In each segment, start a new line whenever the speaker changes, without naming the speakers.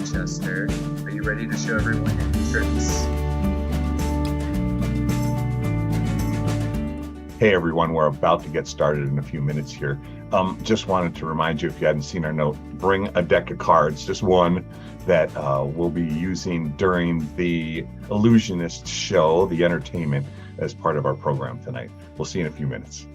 Manchester. Are you ready to show everyone your new tricks?
Hey everyone, we're about to get started in a few minutes here. Just wanted to remind you, if you hadn't seen our note, bring a deck of cards, just one that we'll be using during the Illusionist show, the entertainment, as part of our program tonight. We'll see you in a few minutes.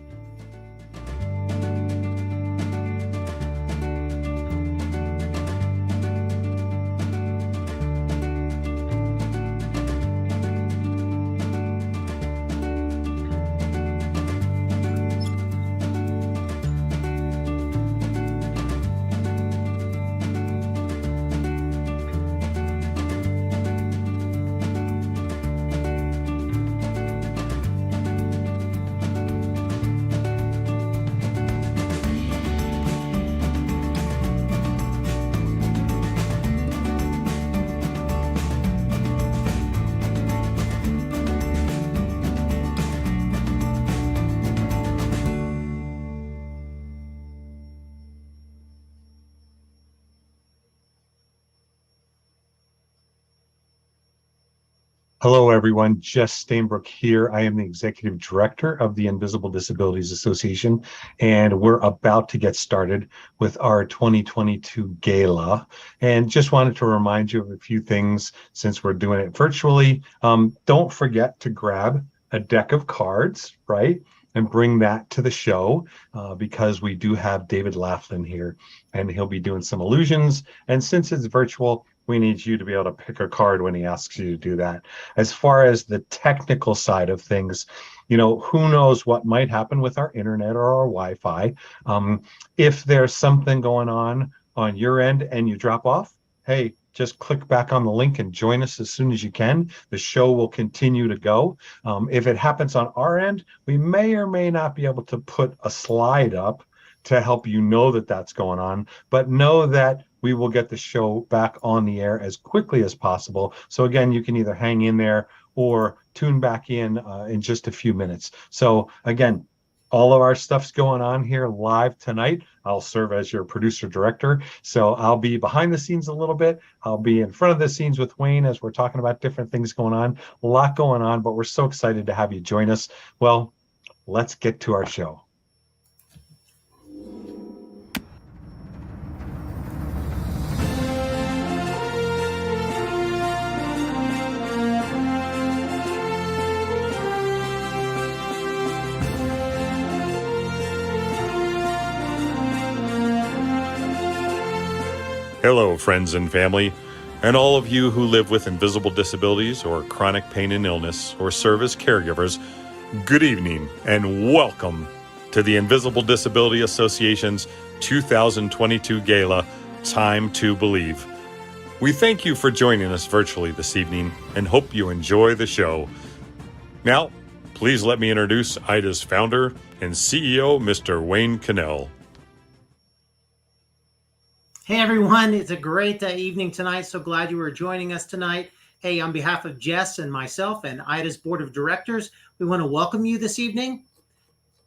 Hello, everyone. Jess Stainbrook here. I am the Executive Director of the Invisible Disabilities Association, and we're about to get started with our 2022 Gala. And just wanted to remind you of a few things since we're doing it virtually. Don't forget to grab a deck of cards, right? And bring that to the show because we do have David Laughlin here, and he'll be doing some illusions. And since it's virtual, we need you to be able to pick a card when he asks you to do that. As far as the technical side of things, who knows what might happen with our internet or our Wi-Fi. If there's something going on your end and you drop off, hey, just click back on the link and join us as soon as you can. The show will continue to go. If it happens on our end, we may or may not be able to put a slide up to help you know that that's going on, but know that we will get the show back on the air as quickly as possible. So again, you can either hang in there or tune back in just a few minutes. So again, all of our stuff's going on here live tonight. I'll serve as your producer director. So I'll be behind the scenes a little bit. I'll be in front of the scenes with Wayne as we're talking about different things going on. A lot going on, but we're so excited to have you join us. Well, let's get to our show.
Hello, friends and family, and all of you who live with invisible disabilities or chronic pain and illness or serve as caregivers. Good evening and welcome to the Invisible Disability Association's 2022 Gala, Time to Believe. We thank you for joining us virtually this evening and hope you enjoy the show. Now, please let me introduce IDA's founder and CEO, Mr. Wayne Cannell.
Hey everyone, it's a great evening tonight. So glad you were joining us tonight. Hey, on behalf of Jess and myself and IDA's Board of Directors, we want to welcome you this evening.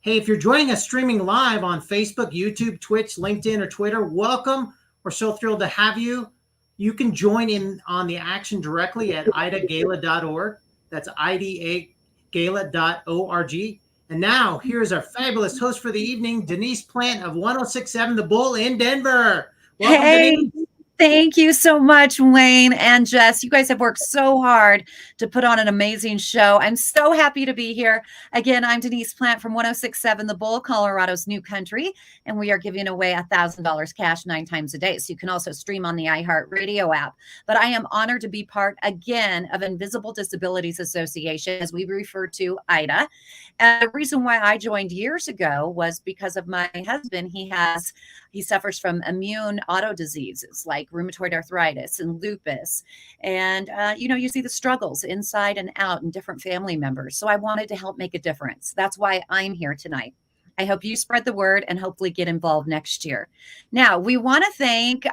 Hey, if you're joining us streaming live on Facebook, YouTube, Twitch, LinkedIn, or Twitter, welcome. We're so thrilled to have you. You can join in on the action directly at idagala.org. That's idagala.org. And now, here's our fabulous host for the evening, Denise Plant of 106.7 The Bull in Denver. Welcome,
hey,
Denise.
Thank you so much, Wayne and Jess. You guys have worked so hard to put on an amazing show. I'm so happy to be here. Again, I'm Denise Plant from 106.7 The Bull, Colorado's new country, and we are giving away $1,000 cash 9 times a day. So you can also stream on the iHeartRadio app. But I am honored to be part again of Invisible Disabilities Association, as we refer to IDA. And the reason why I joined years ago was because of my husband. He suffers from immune auto diseases like rheumatoid arthritis and lupus. And, you see the struggles inside and out in different family members. So I wanted to help make a difference. That's why I'm here tonight. I hope you spread the word and hopefully get involved next year. Now, we want to thank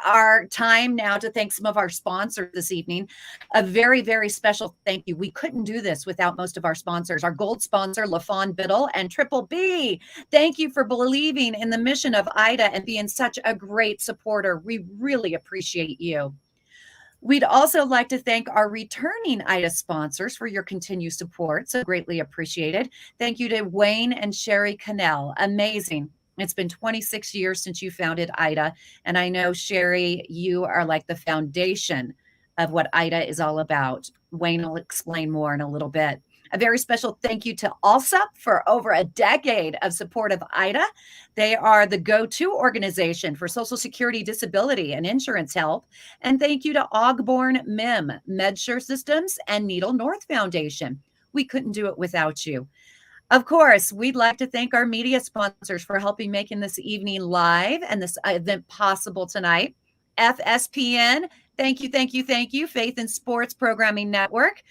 some of our sponsors this evening. A very, very special thank you. We couldn't do this without most of our sponsors. Our gold sponsor, LaFawn Biddle and Triple B. Thank you for believing in the mission of IDA and being such a great supporter. We really appreciate you. We'd also like to thank our returning IDA sponsors for your continued support. So greatly appreciated. Thank you to Wayne and Sherry Cannell. Amazing. It's been 26 years since you founded IDA. And I know, Sherry, you are like the foundation of what IDA is all about. Wayne will explain more in a little bit. A very special thank you to ALSUP for over a decade of support of IDA. They are the go-to organization for Social Security, disability, and insurance help. And thank you to Ogborn MIM, MedSure Systems, and Needle North Foundation. We couldn't do it without you. Of course, we'd like to thank our media sponsors for helping making this evening live and this event possible tonight. FSPN, thank you, thank you, thank you. Faith and Sports Programming Network.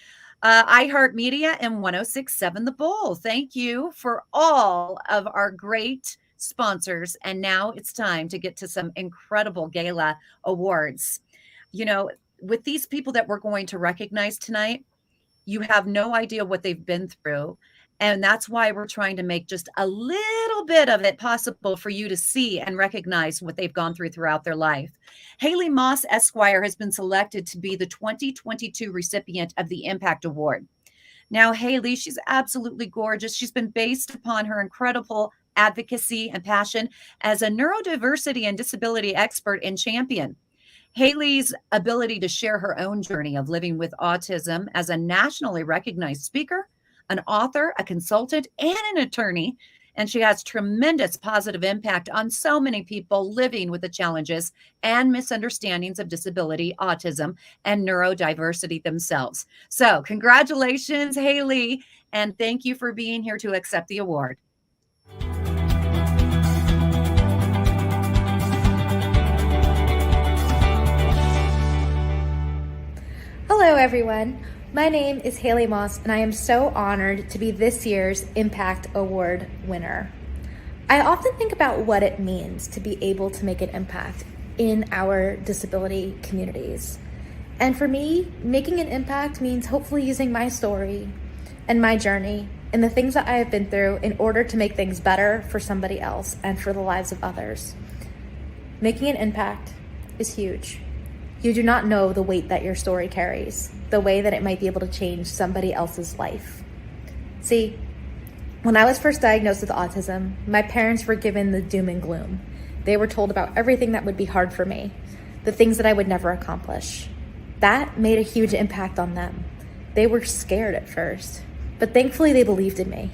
iHeartMedia and 1067 The Bull. Thank you for all of our great sponsors. And now it's time to get to some incredible gala awards. You know, with these people that we're going to recognize tonight, you have no idea what they've been through. And that's why we're trying to make just a little bit of it possible for you to see and recognize what they've gone through throughout their life. Haley Moss Esquire has been selected to be the 2022 recipient of the Impact Award. Now, Haley, she's absolutely gorgeous. She's been based upon her incredible advocacy and passion as a neurodiversity and disability expert and champion. Haley's ability to share her own journey of living with autism as a nationally recognized speaker, an author, a consultant, and an attorney. And she has tremendous positive impact on so many people living with the challenges and misunderstandings of disability, autism, and neurodiversity themselves. So congratulations, Haley, and thank you for being here to accept the award.
Hello, everyone. My name is Haley Moss, and I am so honored to be this year's Impact Award winner. I often think about what it means to be able to make an impact in our disability communities. And for me, making an impact means hopefully using my story and my journey and the things that I have been through in order to make things better for somebody else and for the lives of others. Making an impact is huge. You do not know the weight that your story carries, the way that it might be able to change somebody else's life. See, when I was first diagnosed with autism, my parents were given the doom and gloom. They were told about everything that would be hard for me, the things that I would never accomplish. That made a huge impact on them. They were scared at first, but thankfully they believed in me.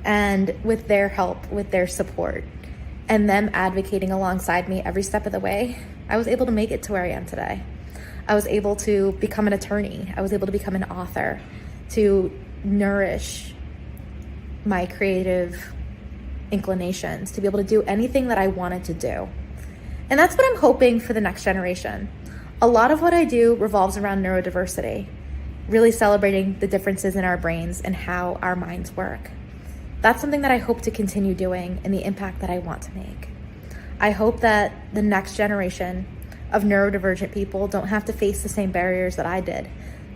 And with their help, with their support, and them advocating alongside me every step of the way, I was able to make it to where I am today. I was able to become an attorney. I was able to become an author, to nourish my creative inclinations, to be able to do anything that I wanted to do. And that's what I'm hoping for the next generation. A lot of what I do revolves around neurodiversity, really celebrating the differences in our brains and how our minds work. That's something that I hope to continue doing and the impact that I want to make. I hope that the next generation of neurodivergent people don't have to face the same barriers that I did,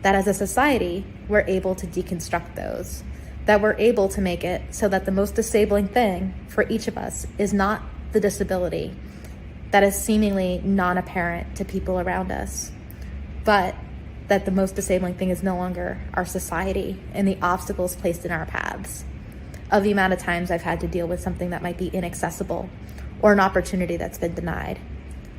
that as a society, we're able to deconstruct those, that we're able to make it so that the most disabling thing for each of us is not the disability that is seemingly non-apparent to people around us, but that the most disabling thing is no longer our society and the obstacles placed in our paths, of the amount of times I've had to deal with something that might be inaccessible or an opportunity that's been denied.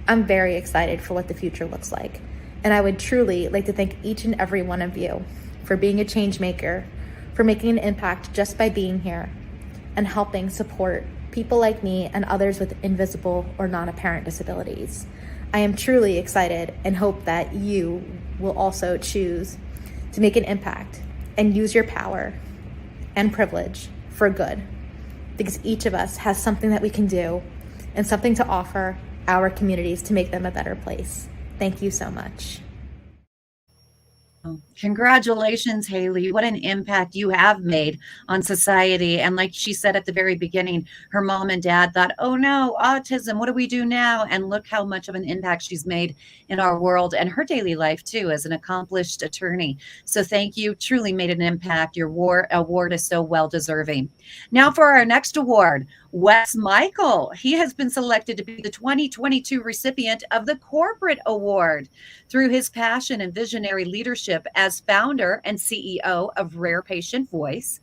I'm very excited for what the future looks like. And I would truly like to thank each and every one of you for being a change maker, for making an impact just by being here and helping support people like me and others with invisible or non-apparent disabilities. I am truly excited and hope that you will also choose to make an impact and use your power and privilege for good, because each of us has something that we can do and something to offer our communities to make them a better place. Thank you so much.
Congratulations, Haley. What an impact you have made on society. And like she said at the very beginning, her mom and dad thought, oh no, autism, what do we do now? And look how much of an impact she's made in our world and her daily life too, as an accomplished attorney. So thank you. Truly made an impact. Your award is so well deserving. Now for our next award, Wes Michael. He has been selected to be the 2022 recipient of the Corporate Award through his passion and visionary leadership as founder and CEO of Rare Patient Voice.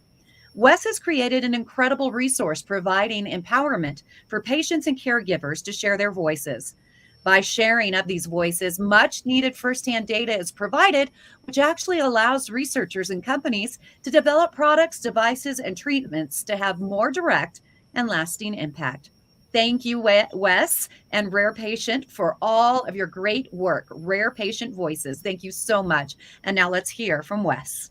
Wes has created an incredible resource providing empowerment for patients and caregivers to share their voices. By sharing of these voices, much needed firsthand data is provided, which actually allows researchers and companies to develop products, devices, and treatments to have more direct and lasting impact. Thank you, Wes and Rare Patient, for all of your great work. Rare Patient Voices. Thank you so much. And now let's hear from Wes.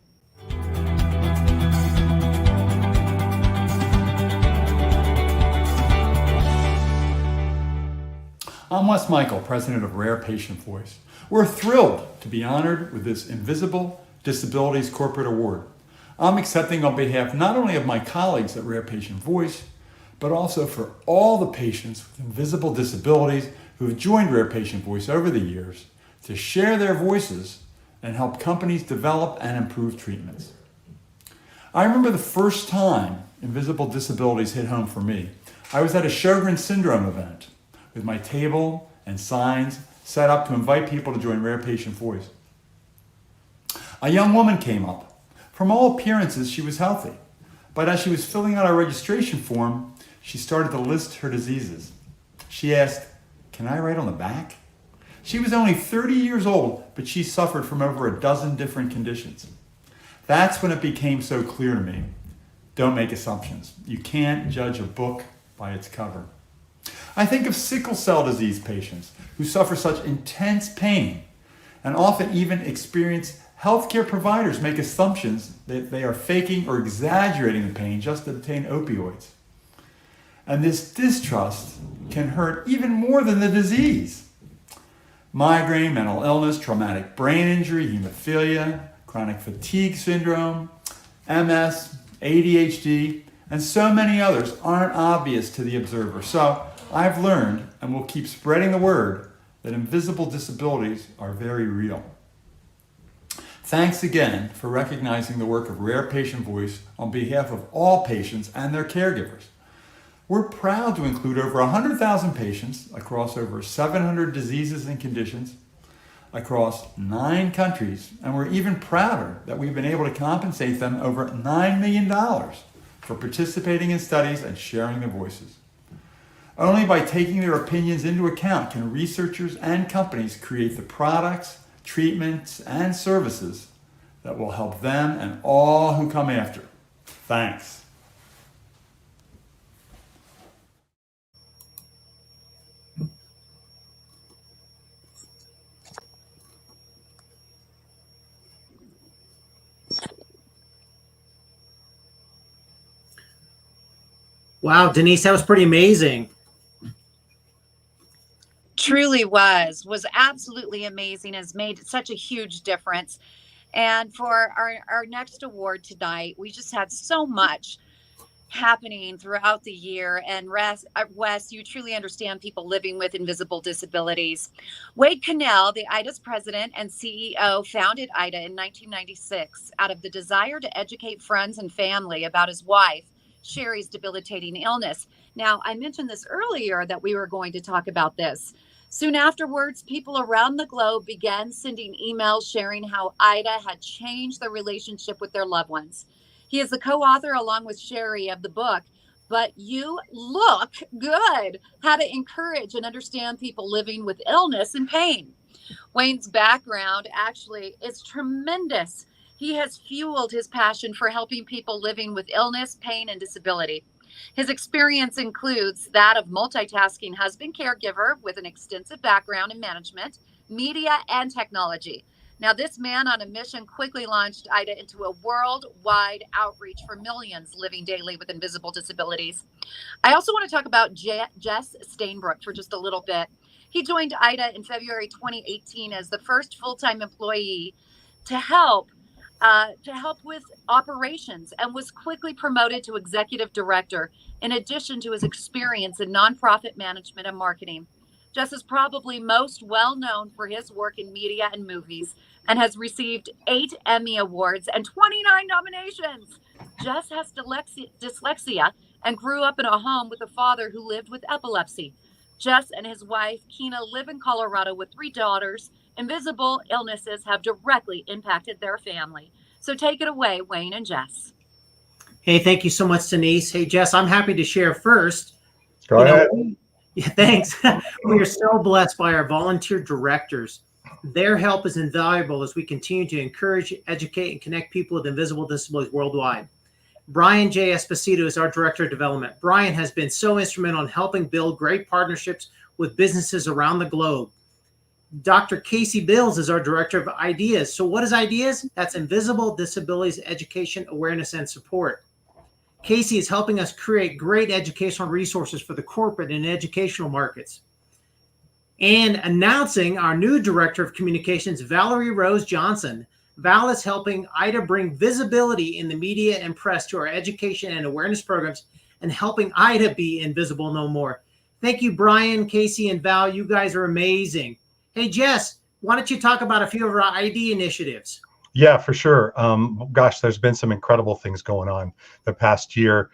I'm Wes Michael, president of Rare Patient Voice. We're thrilled to be honored with this Invisible Disabilities Corporate Award. I'm accepting on behalf not only of my colleagues at Rare Patient Voice, but also for all the patients with invisible disabilities who have joined Rare Patient Voice over the years to share their voices and help companies develop and improve treatments. I remember the first time invisible disabilities hit home for me. I was at a Sjogren syndrome event with my table and signs set up to invite people to join Rare Patient Voice. A young woman came up. From all appearances, she was healthy, but as she was filling out our registration form, she started to list her diseases. She asked, "Can I write on the back?" She was only 30 years old, but she suffered from over a dozen different conditions. That's when it became so clear to me. Don't make assumptions. You can't judge a book by its cover. I think of sickle cell disease patients who suffer such intense pain and often even experience healthcare providers make assumptions that they are faking or exaggerating the pain just to obtain opioids. And this distrust can hurt even more than the disease. Migraine, mental illness, traumatic brain injury, hemophilia, chronic fatigue syndrome, MS, ADHD, and so many others aren't obvious to the observer. So I've learned and will keep spreading the word that invisible disabilities are very real. Thanks again for recognizing the work of Rare Patient Voice on behalf of all patients and their caregivers. We're proud to include over 100,000 patients across over 700 diseases and conditions across 9 countries, and we're even prouder that we've been able to compensate them over $9 million for participating in studies and sharing their voices. Only by taking their opinions into account can researchers and companies create the products, treatments, and services that will help them and all who come after. Thanks.
Wow, Denise, that was pretty amazing.
Truly was absolutely amazing, has made such a huge difference. And for our next award tonight, we just had so much happening throughout the year. And Wes, you truly understand people living with invisible disabilities. Wade Cannell, the IDA's president and CEO, founded IDA in 1996 out of the desire to educate friends and family about his wife, Sherry's debilitating illness. Now, I mentioned this earlier that we were going to talk about this. Soon afterwards, people around the globe began sending emails sharing how IDA had changed their relationship with their loved ones. He is the co-author, along with Sherry, of the book, But You Look Good: How to Encourage and Understand People Living with Illness and Pain. Wayne's background actually is tremendous. He has fueled his passion for helping people living with illness, pain, and disability. His experience includes that of multitasking husband caregiver with an extensive background in management, media, and technology. Now, this man on a mission quickly launched IDA into a worldwide outreach for millions living daily with invisible disabilities. I also want to talk about Jess Stainbrook for just a little bit. He joined IDA in February 2018 as the first full-time employee to help with operations, and was quickly promoted to executive director in addition to his experience in nonprofit management and marketing. Jess is probably most well known for his work in media and movies and has received 8 Emmy Awards and 29 nominations. Jess has dyslexia and grew up in a home with a father who lived with epilepsy. Jess and his wife, Kina, live in Colorado with 3 daughters. Invisible illnesses have directly impacted their family. So take it away, Wayne and Jess.
Hey, thank you so much, Denise. Hey, Jess, I'm happy to share first.
Go ahead.
Yeah, thanks. We are so blessed by our volunteer directors. Their help is invaluable as we continue to encourage, educate, and connect people with invisible disabilities worldwide. Brian J. Esposito is our Director of Development. Brian has been so instrumental in helping build great partnerships with businesses around the globe. Dr. Casey Bills is our Director of Ideas. So what is Ideas? That's Invisible Disabilities Education, Awareness, and Support. Casey is helping us create great educational resources for the corporate and educational markets. And announcing our new Director of Communications, Valerie Rose Johnson. Val is helping IDA bring visibility in the media and press to our education and awareness programs and helping IDA be invisible no more. Thank you, Brian, Casey, and Val. You guys are amazing. Hey, Jess, why don't you talk about a few of our ID initiatives?
Yeah, for sure. Gosh, there's been some incredible things going on the past year.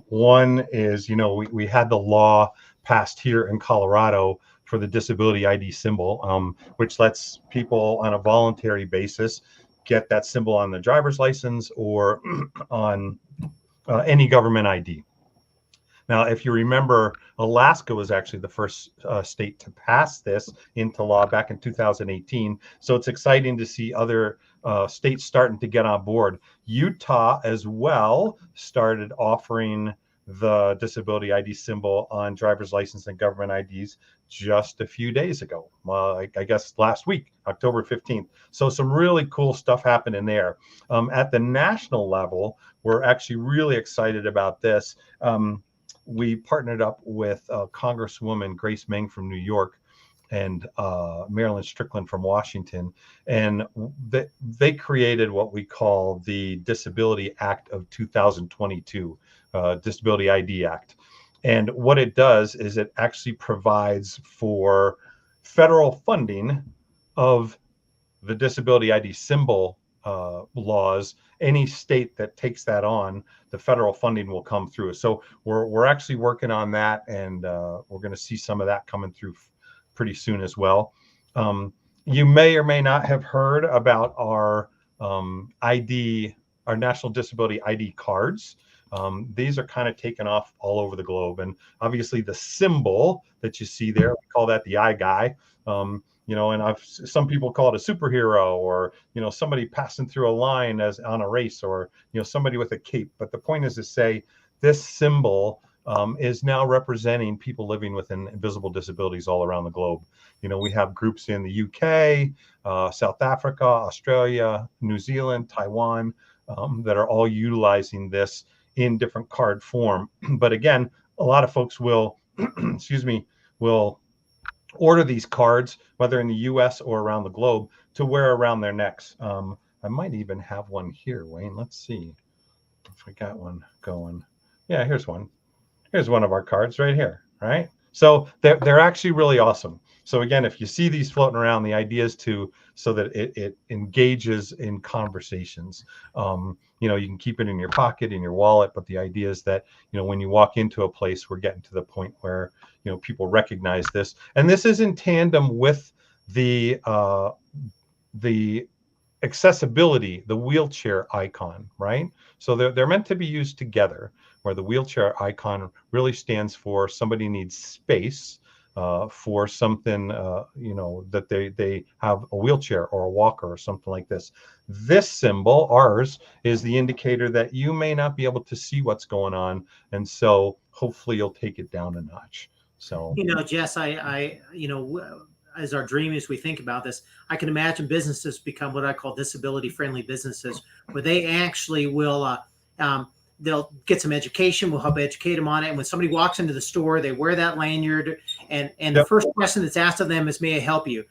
One is, we had the law passed here in Colorado for the disability ID symbol, which lets people on a voluntary basis get that symbol on the driver's license or on any government ID. Now, if you remember, Alaska was actually the first state to pass this into law back in 2018. So it's exciting to see other states starting to get on board. Utah as well started offering the disability ID symbol on driver's license and government IDs just a few days ago. I guess last week, October 15th. So some really cool stuff happening there. At the national level, we're actually really excited about this. We partnered up with Congresswoman Grace Meng from New York and Marilyn Strickland from Washington. And they created what we call the Disability Act of 2022, Disability ID Act. And what it does is it actually provides for federal funding of the disability ID symbol laws. Any state that takes that on, the federal funding will come through. So we're actually working on that, and we're going to see some of that coming through pretty soon as well. You may or may not have heard about our ID, our National Disability ID cards. These are kind of taken off all over the globe, and obviously the symbol that you see there, we call that the eye guy. And some people call it a superhero, or somebody passing through a line as on a race, or somebody with a cape. But the point is to say this symbol is now representing people living with invisible disabilities all around the globe. We have groups in the UK, South Africa, Australia, New Zealand, Taiwan, that are all utilizing this in different card form. But again, a lot of folks will, will order these cards, whether in the US or around the globe, to wear around their necks. I might even have one here, Wayne. Let's see if we got one going. Yeah, here's one. Here's one of our cards right here, right? So they're actually really awesome. So again, if you see these floating around, the idea is so that it engages in conversations. You can keep it in your pocket, in your wallet, but the idea is that, when you walk into a place, we're getting to the point where, people recognize this. And this is in tandem with the accessibility, the wheelchair icon, right? So they're meant to be used together, where the wheelchair icon really stands for somebody needs space for something, that they have a wheelchair or a walker or something like this. This symbol, ours, is the indicator that you may not be able to see what's going on. And so hopefully you'll take it down a notch. So,
Jess, as our dream as we think about this, I can imagine businesses become what I call disability friendly businesses, where they actually will, they'll get some education. We'll help educate them on it. And when somebody walks into the store, they wear that lanyard, and the first question that's asked of them is, "May I help you?"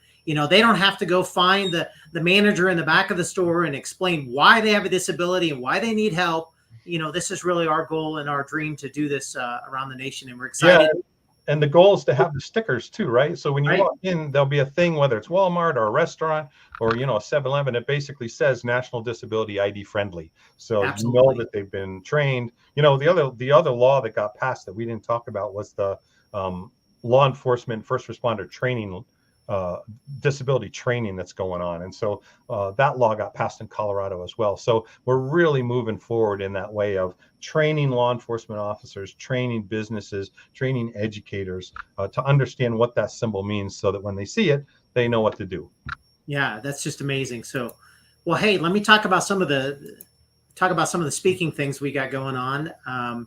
They don't have to go find the manager in the back of the store and explain why they have a disability and why they need help. This is really our goal and our dream to do this around the nation, and we're excited.
Yeah. And the goal is to have the stickers too, right? So when you
Right.
walk in, there'll be a thing, whether it's Walmart or a restaurant or, a 7-Eleven, it basically says National Disability ID friendly. So
Absolutely.
you know that they've been trained. The other law that got passed that we didn't talk about was the law enforcement first responder training, disability training that's going on. And so that law got passed in Colorado as well. So we're really moving forward in that way of training law enforcement officers, training businesses, training educators to understand what that symbol means so that when they see it, they know what to do.
Yeah, that's just amazing. So, well, hey, let me talk about some of the speaking things we got going on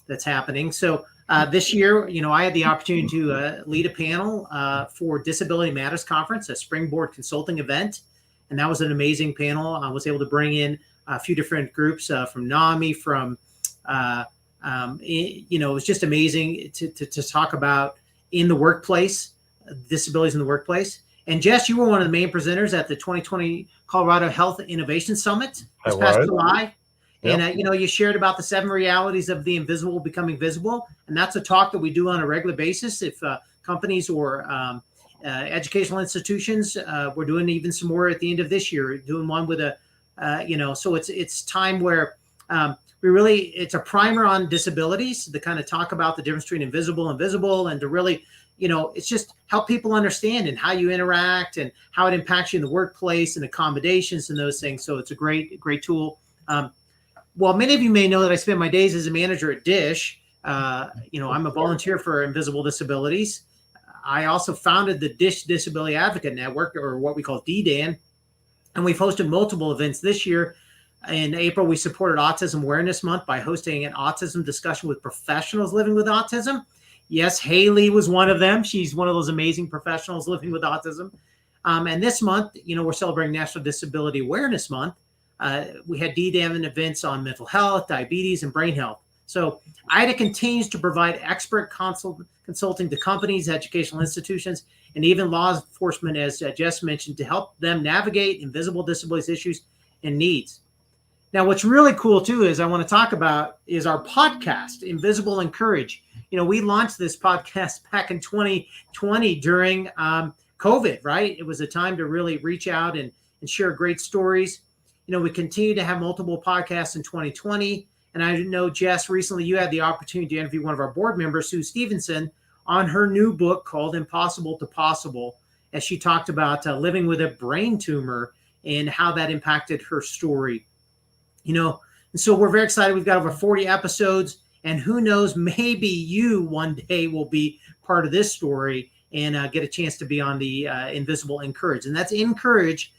that's happening. So this year, I had the opportunity to lead a panel for Disability Matters Conference, a Springboard consulting event. And that was an amazing panel. I was able to bring in a few different groups from NAMI, from, it was just amazing to talk about in the workplace, disabilities in the workplace. And Jess, you were one of the main presenters at the 2020 Colorado Health Innovation Summit this past July.
Yep.
And, you shared about the 7 realities of the invisible becoming visible. And that's a talk that we do on a regular basis. If companies or educational institutions, we're doing even some more at the end of this year, doing one with so it's time where it's a primer on disabilities to kind of talk about the difference between invisible and visible, and to really, it's just help people understand and how you interact and how it impacts you in the workplace and accommodations and those things. So it's a great tool. Well, many of you may know that I spend my days as a manager at DISH. I'm a volunteer for Invisible Disabilities. I also founded the DISH Disability Advocate Network, or what we call DDAN, and we've hosted multiple events this year. In April, we supported Autism Awareness Month by hosting an autism discussion with professionals living with autism. Yes, Haley was one of them. She's one of those amazing professionals living with autism. And this month, we're celebrating National Disability Awareness Month. We had DDAN events on mental health, diabetes, and brain health. So IDA continues to provide expert consulting to companies, educational institutions, and even law enforcement, as Jess mentioned, to help them navigate invisible disabilities issues and needs. Now, what's really cool, too, is I want to talk about is our podcast, Invisible Encourage. We launched this podcast back in 2020 during COVID, right? It was a time to really reach out and share great stories. We continue to have multiple podcasts in 2020. And I know, Jess, recently you had the opportunity to interview one of our board members, Sue Stevenson, on her new book called Impossible to Possible, as she talked about living with a brain tumor and how that impacted her story. And so we're very excited. We've got over 40 episodes, and who knows, maybe you one day will be part of this story and get a chance to be on the Invisible Encourage. And that's Encourage.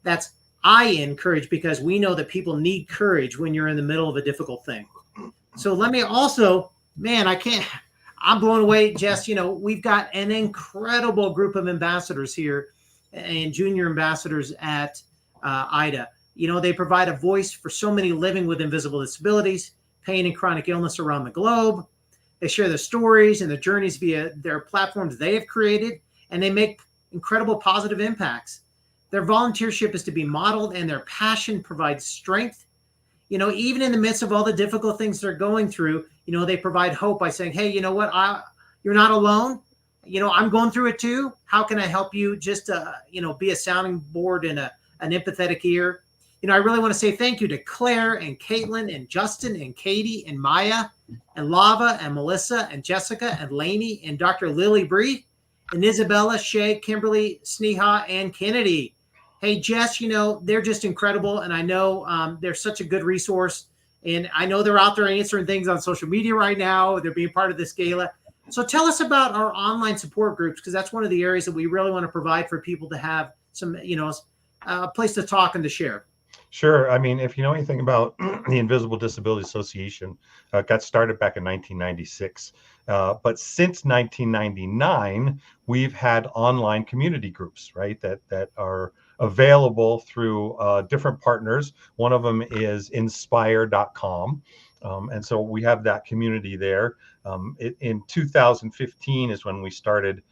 That's I encourage, because we know that people need courage when you're in the middle of a difficult thing. So let me also, I'm blown away, Jess. We've got an incredible group of ambassadors here and junior ambassadors at IDA. They provide a voice for so many living with invisible disabilities, pain, and chronic illness around the globe. They share their stories and their journeys via their platforms they have created, and they make incredible positive impacts. Their volunteership is to be modeled, and their passion provides strength. Even in the midst of all the difficult things they're going through, they provide hope by saying, hey, you know what? You're not alone. I'm going through it too. How can I help you? Just, be a sounding board and an empathetic ear. I really want to say thank you to Claire and Caitlin and Justin and Katie and Maya and Lava and Melissa and Jessica and Lainey and Dr. Lily Bree and Isabella, Shay, Kimberly, Sneha, and Kennedy. Hey, Jess, they're just incredible. And I know they're such a good resource. And I know they're out there answering things on social media right now. They're being part of this gala. So tell us about our online support groups, because that's one of the areas that we really want to provide for people to have some, a place to talk and to share.
Sure. I mean, if you know anything about the Invisible Disability Association, got started back in 1996. But since 1999, we've had online community groups, right, that are available through different partners. One of them is inspire.com. And so we have that community there. In 2015 is when we started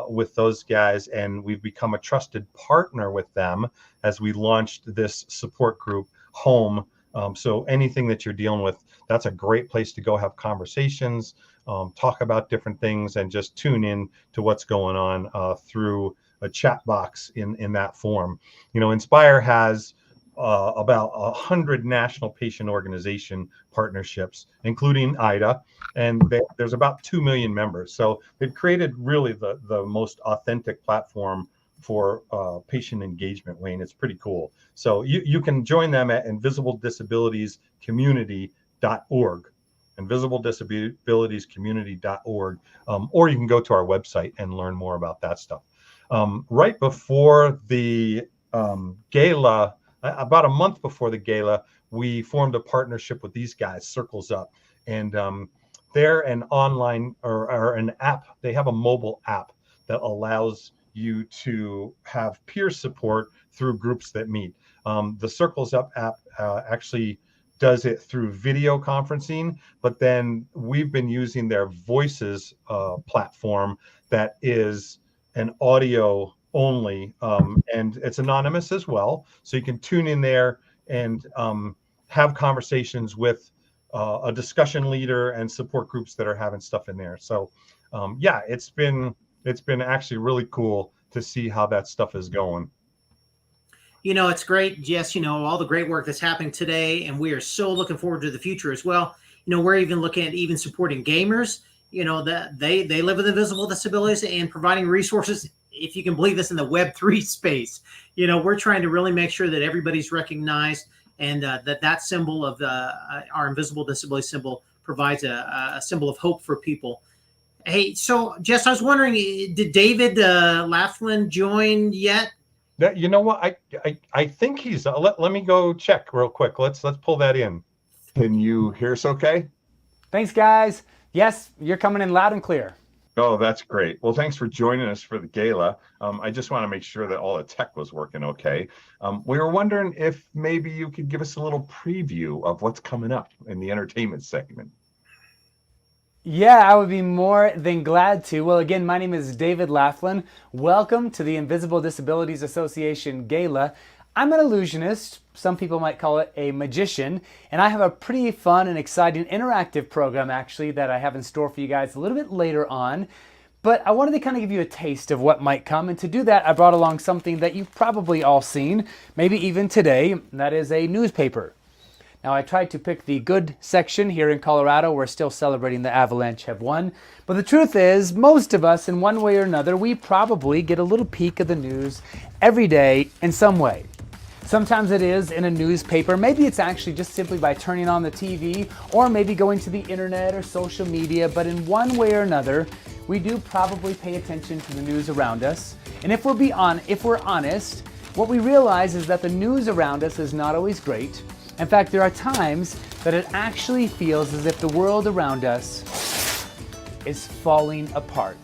with those guys, and we've become a trusted partner with them as we launched this support group home. So anything that you're dealing with, that's a great place to go have conversations, talk about different things, and just tune in to what's going on through a chat box in that form. Inspire has about 100 national patient organization partnerships, including IDA, and there's about 2 million members. So they've created really the most authentic platform for patient engagement, Wayne. It's pretty cool. So you can join them at invisibledisabilitiescommunity.org, invisibledisabilitiescommunity.org, or you can go to our website and learn more about that stuff. Right before the Gala, about a month before the Gala, we formed a partnership with these guys, Circles Up, and they're an online or an app. They have a mobile app that allows you to have peer support through groups that meet. The Circles Up app actually does it through video conferencing, but then we've been using their Voices platform that is an audio only, and it's anonymous as well. So you can tune in there and have conversations with a discussion leader and support groups that are having stuff in there. So yeah, it's been actually really cool to see how that stuff is going.
It's great, Jess, all the great work that's happening today, and we are so looking forward to the future as well. We're even looking at even supporting gamers, that they live with invisible disabilities, and providing resources, if you can believe this, in the Web3 space. We're trying to really make sure that everybody's recognized, and that symbol of our invisible disability symbol provides a symbol of hope for people. Hey, so Jess, I was wondering, did David Laughlin join yet?
You know what? I think he's. Let me go check real quick. Let's pull that in. Can you hear us okay?
Thanks, guys. Yes, you're coming in loud and clear.
Oh, that's great. Well, thanks for joining us for the Gala. I just want to make sure that all the tech was working okay. We were wondering if maybe you could give us a little preview of what's coming up in the entertainment segment.
Yeah, I would be more than glad to. Well, again, my name is David Laughlin. Welcome to the Invisible Disabilities Association Gala. I'm an illusionist. Some people might call it a magician. And I have a pretty fun and exciting interactive program, actually, that I have in store for you guys a little bit later on. But I wanted to kind of give you a taste of what might come. And to do that, I brought along something that you've probably all seen, maybe even today, and that is a newspaper. Now, I tried to pick the good section here in Colorado. We're still celebrating the Avalanche have won. But the truth is, most of us, in one way or another, we probably get a little peek of the news every day in some way. Sometimes it is in a newspaper. Maybe it's actually just simply by turning on the TV, or maybe going to the internet or social media. But in one way or another, we do probably pay attention to the news around us. And if we're honest, what we realize is that the news around us is not always great. In fact, there are times that it actually feels as if the world around us is falling apart.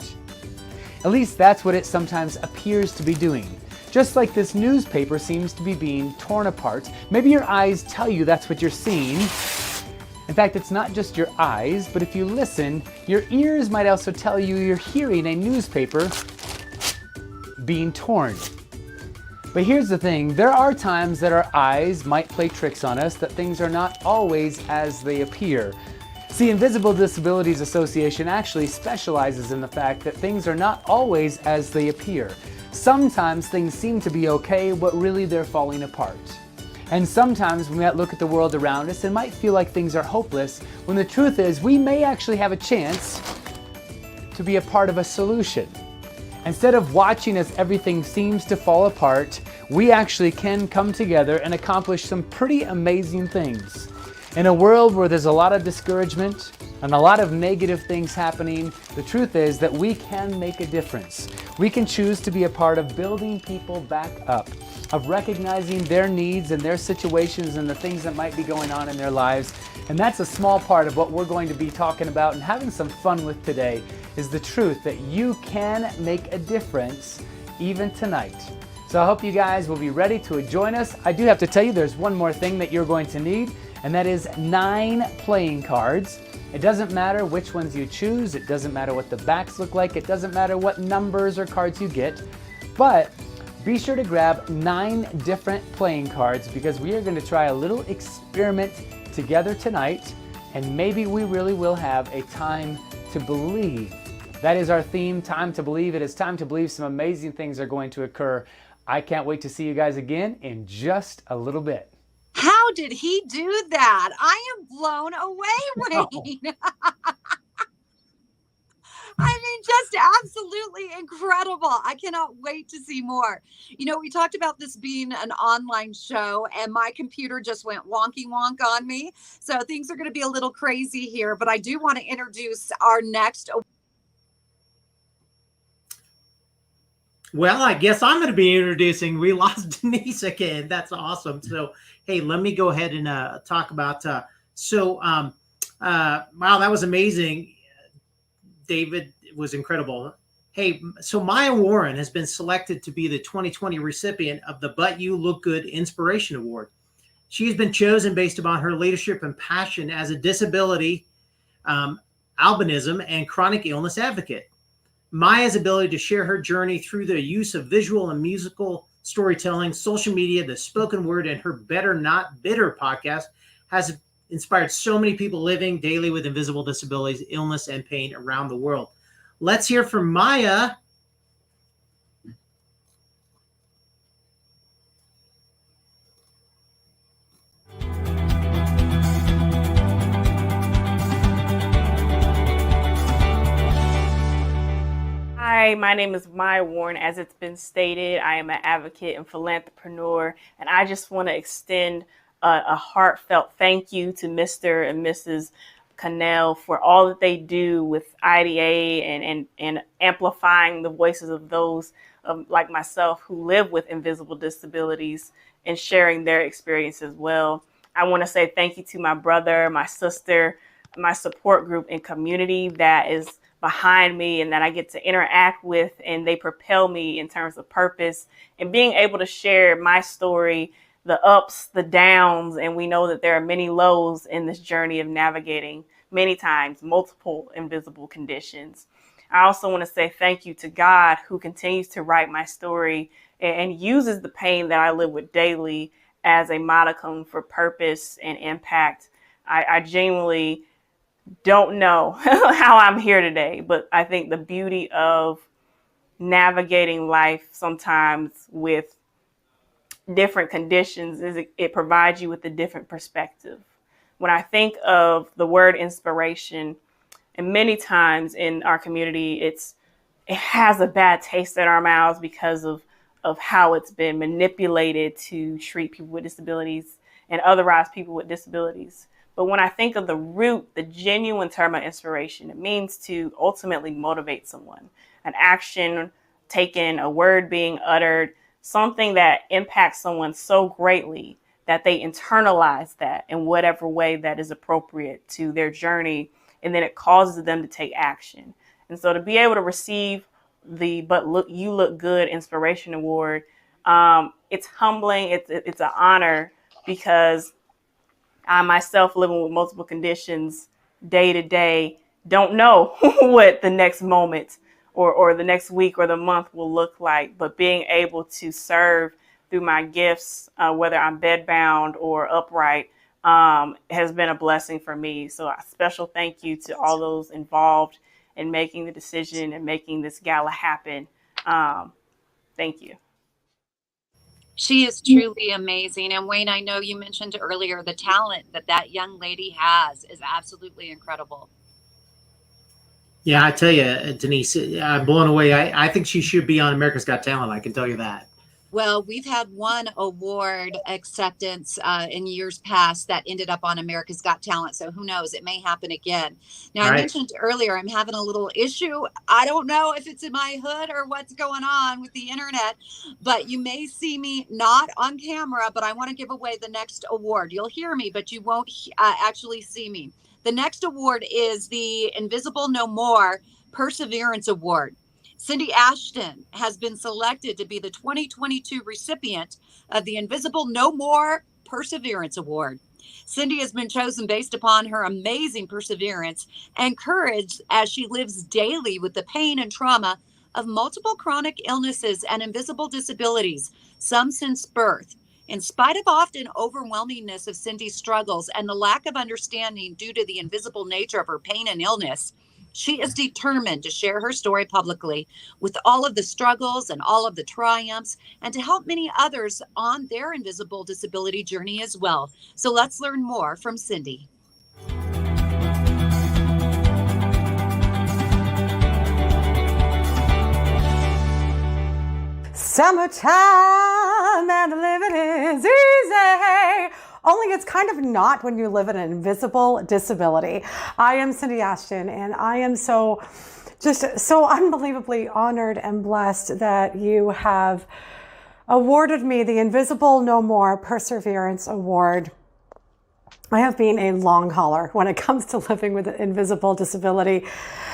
At least that's what it sometimes appears to be doing. Just like this newspaper seems to be being torn apart. Maybe your eyes tell you that's what you're seeing. In fact, it's not just your eyes, but if you listen, your ears might also tell you you're hearing a newspaper being torn. But here's the thing, there are times that our eyes might play tricks on us, that things are not always as they appear. See, Invisible Disabilities Association actually specializes in the fact that things are not always as they appear. Sometimes things seem to be okay, but really they're falling apart. And sometimes we might look at the world around us and might feel like things are hopeless, when the truth is we may actually have a chance to be a part of a solution. Instead of watching as everything seems to fall apart, we actually can come together and accomplish some pretty amazing things. In a world where there's a lot of discouragement and a lot of negative things happening, the truth is that we can make a difference. We can choose to be a part of building people back up, of recognizing their needs and their situations and the things that might be going on in their lives. And that's a small part of what we're going to be talking about and having some fun with today, is the truth that you can make a difference even tonight. So I hope you guys will be ready to join us. I do have to tell you there's one more thing that you're going to need, and that is 9 playing cards. It doesn't matter which ones you choose, it doesn't matter what the backs look like, it doesn't matter what numbers or cards you get, but be sure to grab 9 different playing cards because we are going to try a little experiment together tonight, and maybe we really will have a time to believe. That is our theme, Time to Believe. It is time to believe some amazing things are going to occur. I can't wait to see you guys again in just a little bit.
How did he do that? I am blown away, Wayne. I mean, just absolutely incredible. I cannot wait to see more. You know, we talked about this being an online show, and my computer just went wonky wonk on me. So things are going to be a little crazy here, but I do want to introduce our next.
Well, I guess I'm going to be introducing. We lost Denise again. That's awesome. So, hey, let me go ahead and talk about. Wow, that was amazing. David, was incredible. Hey, so Maya Warren has been selected to be the 2020 recipient of the But You Look Good Inspiration Award. She has been chosen based upon her leadership and passion as a disability, albinism, and chronic illness advocate. Maya's ability to share her journey through the use of visual and musical storytelling, social media, the spoken word, and her Better Not Bitter podcast has inspired so many people living daily with invisible disabilities, illness, and pain around the world. Let's hear from Maya.
Hi, my name is Maya Warren. As it's been stated, I am an advocate and philanthropreneur, and I just want to extend a heartfelt thank you to Mr. and Mrs. Cannell for all that they do with IDA and amplifying the voices of those like myself who live with invisible disabilities and sharing their experience as well. I want to say thank you to my brother, my sister, my support group and community that is behind me and that I get to interact with, and they propel me in terms of purpose and being able to share my story, the ups, the downs, and we know that there are many lows in this journey of navigating many times multiple invisible conditions. I also want to say thank you to God, who continues to write my story and uses the pain that I live with daily as a modicum for purpose and impact. I genuinely don't know how I'm here today, but I think the beauty of navigating life sometimes with different conditions is it provides you with a different perspective. When I think of the word inspiration, and many times in our community, it has a bad taste in our mouths because of how it's been manipulated to treat people with disabilities and otherize people with disabilities. But when I think of the root, the genuine term of inspiration, it means to ultimately motivate someone, an action taken, a word being uttered, something that impacts someone so greatly that they internalize that in whatever way that is appropriate to their journey, and then it causes them to take action. And so to be able to receive the You Look Good Inspiration Award, it's humbling, it's an honor, because I myself, living with multiple conditions day to day, don't know what the next moment or the next week or the month will look like. But being able to serve through my gifts, whether I'm bedbound or upright, has been a blessing for me. So a special thank you to all those involved in making the decision and making this gala happen. Thank you.
She is truly amazing. And Wayne, I know you mentioned earlier the talent that young lady has is absolutely incredible.
Yeah, I tell you, Denise, I'm blown away. I think she should be on America's Got Talent. I can tell you that.
Well, we've had one award acceptance in years past that ended up on America's Got Talent. So who knows? It may happen again. Now, I mentioned earlier, I'm having a little issue. I don't know if it's in my hood or what's going on with the internet, but you may see me not on camera, but I want to give away the next award. You'll hear me, but you won't actually see me. The next award is the Invisible No More Perseverance Award. Cindy Ashton has been selected to be the 2022 recipient of the Invisible No More Perseverance Award. Cindy has been chosen based upon her amazing perseverance and courage as she lives daily with the pain and trauma of multiple chronic illnesses and invisible disabilities, some since birth. In spite of often overwhelmingness of Cindy's struggles and the lack of understanding due to the invisible nature of her pain and illness, she is determined to share her story publicly with all of the struggles and all of the triumphs, and to help many others on their invisible disability journey as well. So let's learn more from Cindy.
Summertime and living is easy. Only it's kind of not when you live in an invisible disability. I am Cindy Ashton, and I am so unbelievably honored and blessed that you have awarded me the Invisible No More Perseverance Award. I have been a long hauler when it comes to living with an invisible disability.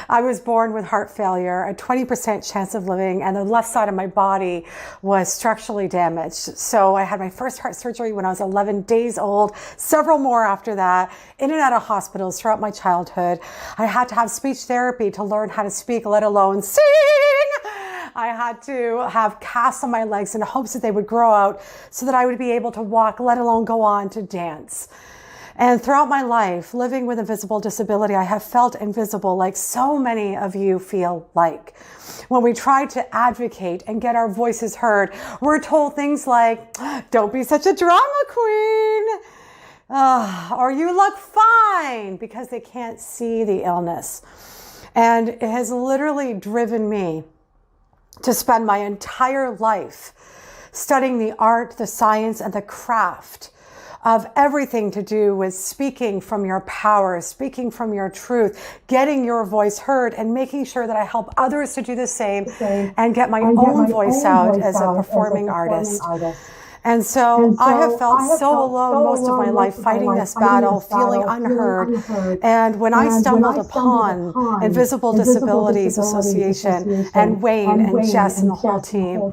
I was born with heart failure, a 20% chance of living, and the left side of my body was structurally damaged. So I had my first heart surgery when I was 11 days old, several more after that, in and out of hospitals throughout my childhood. I had to have speech therapy to learn how to speak, let alone sing. I had to have casts on my legs in hopes that they would grow out so that I would be able to walk, let alone go on to dance. And throughout my life, living with invisible disability, I have felt invisible like so many of you feel like. When we try to advocate and get our voices heard, we're told things like, don't be such a drama queen, or you look fine, because they can't see the illness. And it has literally driven me to spend my entire life studying the art, the science, and the craft of everything to do with speaking from your power, speaking from your truth, getting your voice heard, and making sure that I help others to do the same and get my own voice out as a performing artist. And so I have felt so alone most of my life fighting this battle, feeling unheard. And when I stumbled upon Invisible Disabilities Association and Wayne and Jess and the whole team,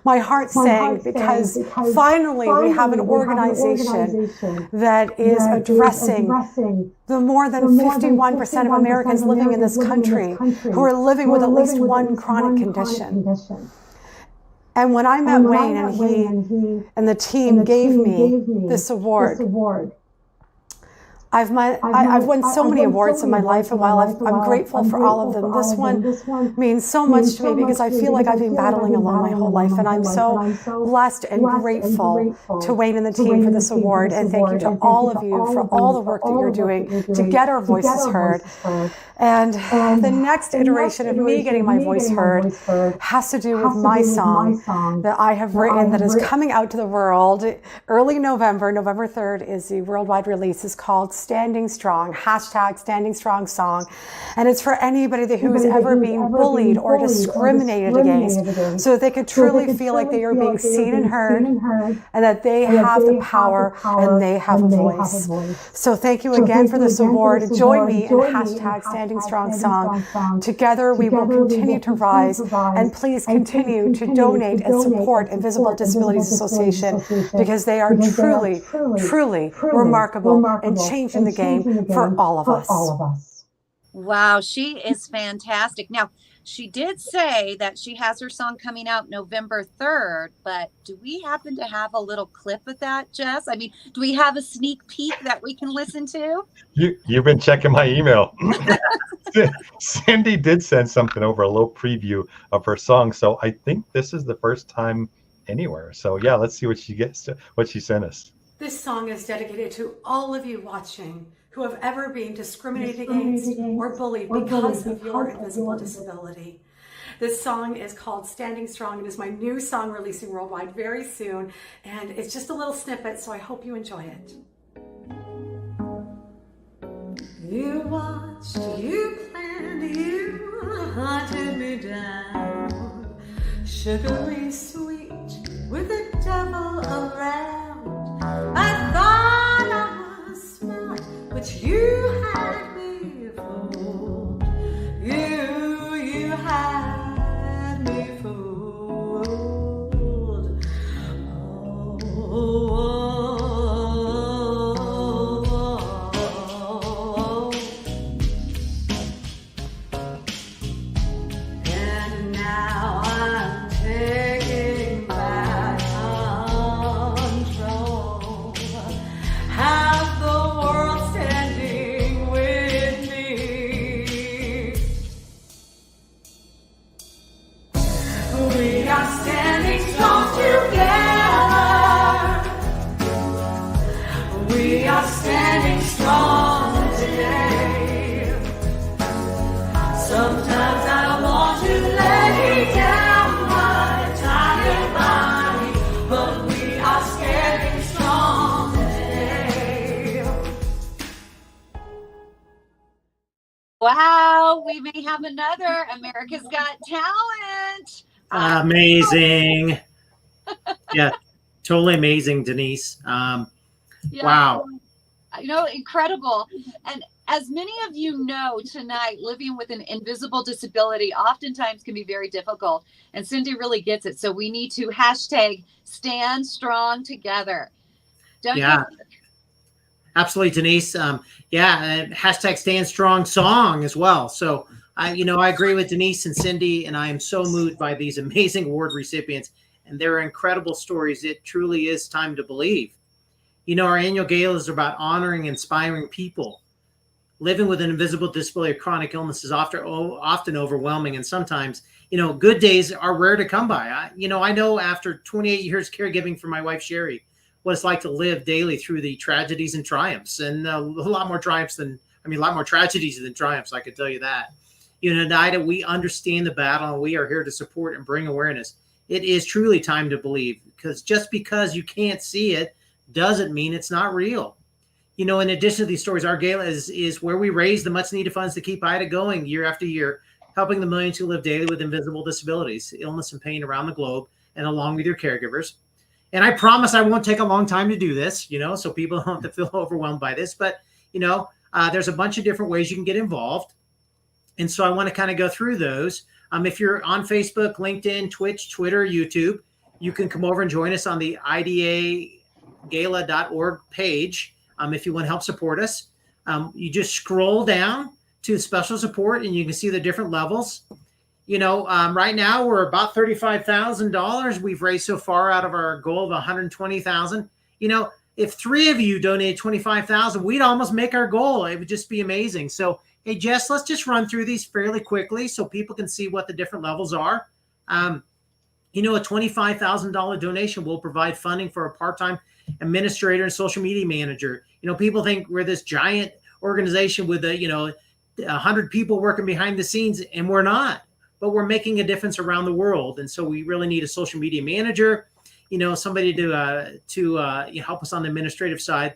my heart sang because finally we have an organization that is addressing the more than 51% of Americans living in this country who are living with at least one chronic condition. And when I met Wayne and he and the team gave me this award, I've won so many awards in my life, and while I'm grateful for all of them, this one means so much to me because I feel like I've been battling alone my whole life, and I'm so blessed and grateful to Wayne and the team for this award, and thank you to all of you for all the work that you're doing to get our voices heard. And the next iteration of me getting my voice heard has to do with my song that I have written that is coming out to the world early November. November 3rd is the worldwide release. It's called Standing Strong, #Standing Strong Song. And it's for anybody who has ever been bullied or discriminated against, so that they could truly feel like they are being seen and heard, and that they have the power and they have a voice. So thank you again for this award. Join me in #Standing Strong Song. Together we will continue to rise, and please continue to donate and support Invisible Disabilities Association, because they are truly remarkable and changing the game for all of us.
Wow, she is fantastic. Now, she did say that she has her song coming out November 3rd, but do we happen to have a little clip of that, Jess? I mean, do we have a sneak peek that we can listen to?
You've been checking my email. Cindy did send something over, a little preview of her song, so I think this is the first time anywhere. So yeah, let's see what she sent us.
This song is dedicated to all of you watching who have ever been discriminated against or bullied because of your invisible disability. This song is called Standing Strong. It is my new song releasing worldwide very soon, and it's just a little snippet, so I hope you enjoy it. You watched, you planned, you hunted me down, sugary sweet with the devil around. I thought I was smart, but you had me fooled. You had me fooled. Oh,
Sometimes I want to lay down my tired body, but we are standing strong today.
Wow, we may have another America's Got Talent.
Amazing. Yeah, totally amazing, Denise.
Yeah,
Wow.
Incredible. And as many of you know tonight, living with an invisible disability oftentimes can be very difficult. And Cindy really gets it. So we need to hashtag stand strong together. Don't you?
Absolutely, Denise. Hashtag stand strong song as well. So I agree with Denise and Cindy, and I am so moved by these amazing award recipients and their incredible stories. It truly is time to believe. Our annual gala is about honoring and inspiring people. Living with an invisible disability or chronic illness is often overwhelming, and sometimes, good days are rare to come by. I know after 28 years caregiving for my wife, Sherry, what it's like to live daily through the tragedies and triumphs, and a lot more tragedies than triumphs. I can tell you that. Nida, we understand the battle, and we are here to support and bring awareness. It is truly time to believe, because just because you can't see it doesn't mean it's not real. In addition to these stories, our gala is where we raise the much needed funds to keep IDA going year after year, helping the millions who live daily with invisible disabilities, illness, and pain around the globe, and along with your caregivers. And I promise I won't take a long time to do this, so people don't have to feel overwhelmed by this. But, there's a bunch of different ways you can get involved. And so I want to kind of go through those. If you're on Facebook, LinkedIn, Twitch, Twitter, YouTube, you can come over and join us on the idagala.org page. If you want to help support us, you just scroll down to special support and you can see the different levels. Right now we're about $35,000 we've raised so far out of our goal of 120,000. If 3 of you donated 25,000, we'd almost make our goal. It would just be amazing. So, hey, Jess, let's just run through these fairly quickly so people can see what the different levels are. A $25,000 donation will provide funding for a part-time administrator and social media manager. People think we're this giant organization with 100 people working behind the scenes, and we're not. But we're making a difference around the world, and so we really need a social media manager, somebody to help us on the administrative side.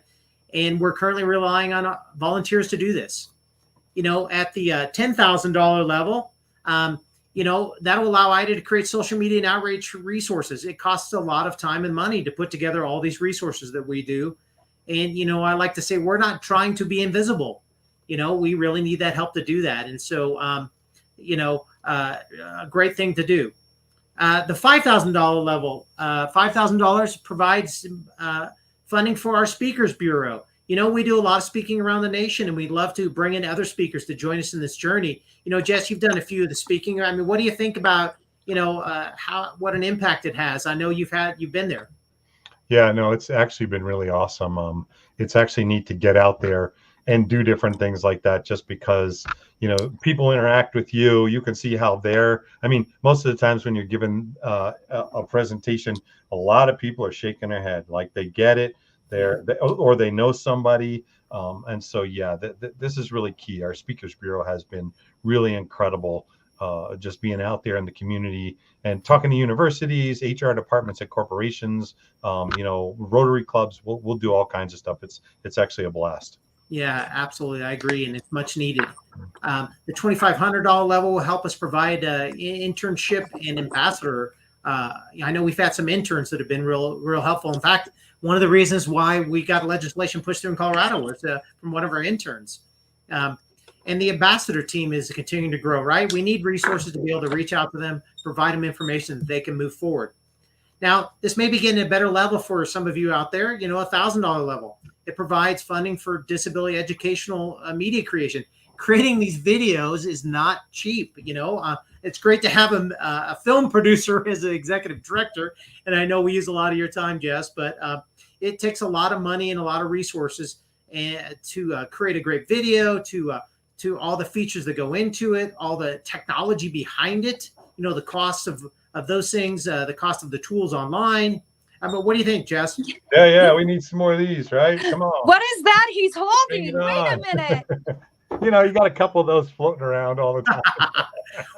And we're currently relying on volunteers to do this. At the $10,000 level, that'll allow IDA to create social media and outreach resources. It costs a lot of time and money to put together all these resources that we do. And, I like to say we're not trying to be invisible. We really need that help to do that. And so, a great thing to do. The $5,000 level, $5,000 provides funding for our Speakers Bureau. We do a lot of speaking around the nation, and we'd love to bring in other speakers to join us in this journey. Jess, you've done a few of the speaking. What do you think about, what an impact it has? I know you've been there.
Yeah, no, it's actually been really awesome. It's actually neat to get out there and do different things like that, just because, people interact with you. You can see how most of the times when you're given a presentation, a lot of people are shaking their head, like they get it. Or they know somebody. And so, this is really key. Our Speakers Bureau has been really incredible, just being out there in the community and talking to universities, HR departments at corporations, Rotary clubs. We'll do all kinds of stuff. It's actually a blast.
Yeah, absolutely. I agree. And it's much needed. The $2,500 level will help us provide internship and ambassador. I know we've had some interns that have been real helpful. In fact, one of the reasons why we got legislation pushed through in Colorado was from one of our interns. And the ambassador team is continuing to grow, right? We need resources to be able to reach out to them, provide them information that they can move forward. Now, this may be getting a better level for some of you out there, $1,000 level. It provides funding for disability educational media creation. Creating these videos is not cheap. It's great to have a film producer as an executive director. And I know we use a lot of your time, Jess, but it takes a lot of money and a lot of resources to create a great video, to all the features that go into it, all the technology behind it, the costs of those things, the cost of the tools online. What do you think, Jess?
Yeah, we need some more of these, right? Come on.
What is that he's holding? Wait a minute.
You got a couple of those floating around all the time.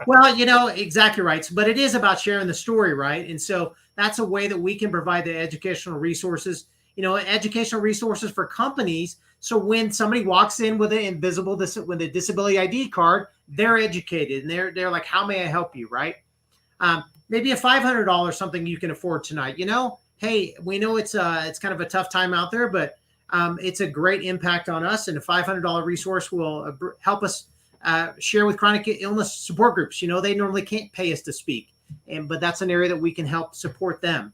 Well, exactly right. But it is about sharing the story, right? And so that's a way that we can provide the educational resources, educational resources for companies. So when somebody walks in with with a disability ID card, they're educated and they're like, how may I help you, right? Maybe a $500 something you can afford tonight. Hey, we know it's kind of a tough time out there, but it's a great impact on us, and a $500 resource will help us share with chronic illness support groups. They normally can't pay us to speak, but that's an area that we can help support them.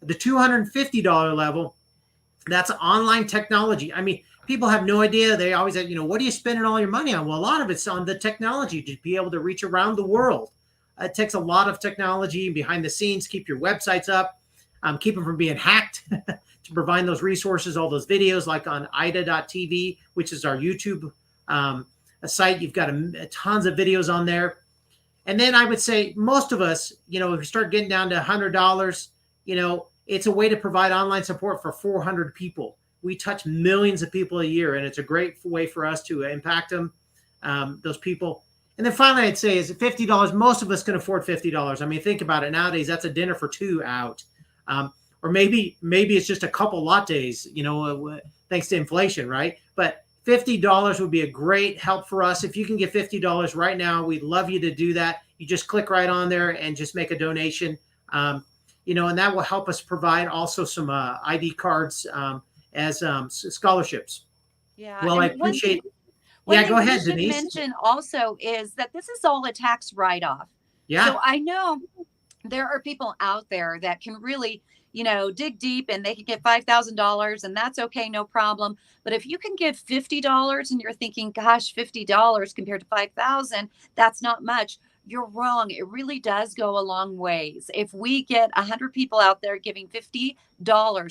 The $250 level, that's online technology. I mean, people have no idea. They always say, what are you spending all your money on? Well, a lot of it's on the technology to be able to reach around the world. It takes a lot of technology behind the scenes, keep your websites up, keep them from being hacked, to provide those resources, all those videos like on ida.tv, which is our YouTube a site. You've got tons of videos on there. And then I would say most of us, if we start getting down to $100, it's a way to provide online support for 400 people. We touch millions of people a year, and it's a great way for us to impact them, those people. And then finally, I'd say is $50. Most of us can afford $50. I mean, think about it. Nowadays, that's a dinner for two out. Or maybe it's just a couple lattes, thanks to inflation, right? But $50 would be a great help for us. If you can get $50 right now, we'd love you to do that. You just click right on there and just make a donation, and that will help us provide also some ID cards as scholarships.
Yeah.
Well, I appreciate. Yeah, go ahead, Denise.
Mention also is that this is all a tax write-off.
Yeah.
So I know there are people out there that can really, dig deep and they can get $5,000 and that's okay, no problem. But if you can give $50 and you're thinking, gosh, $50 compared to $5,000, that's not much. You're wrong. It really does go a long ways. If we get 100 people out there giving $50,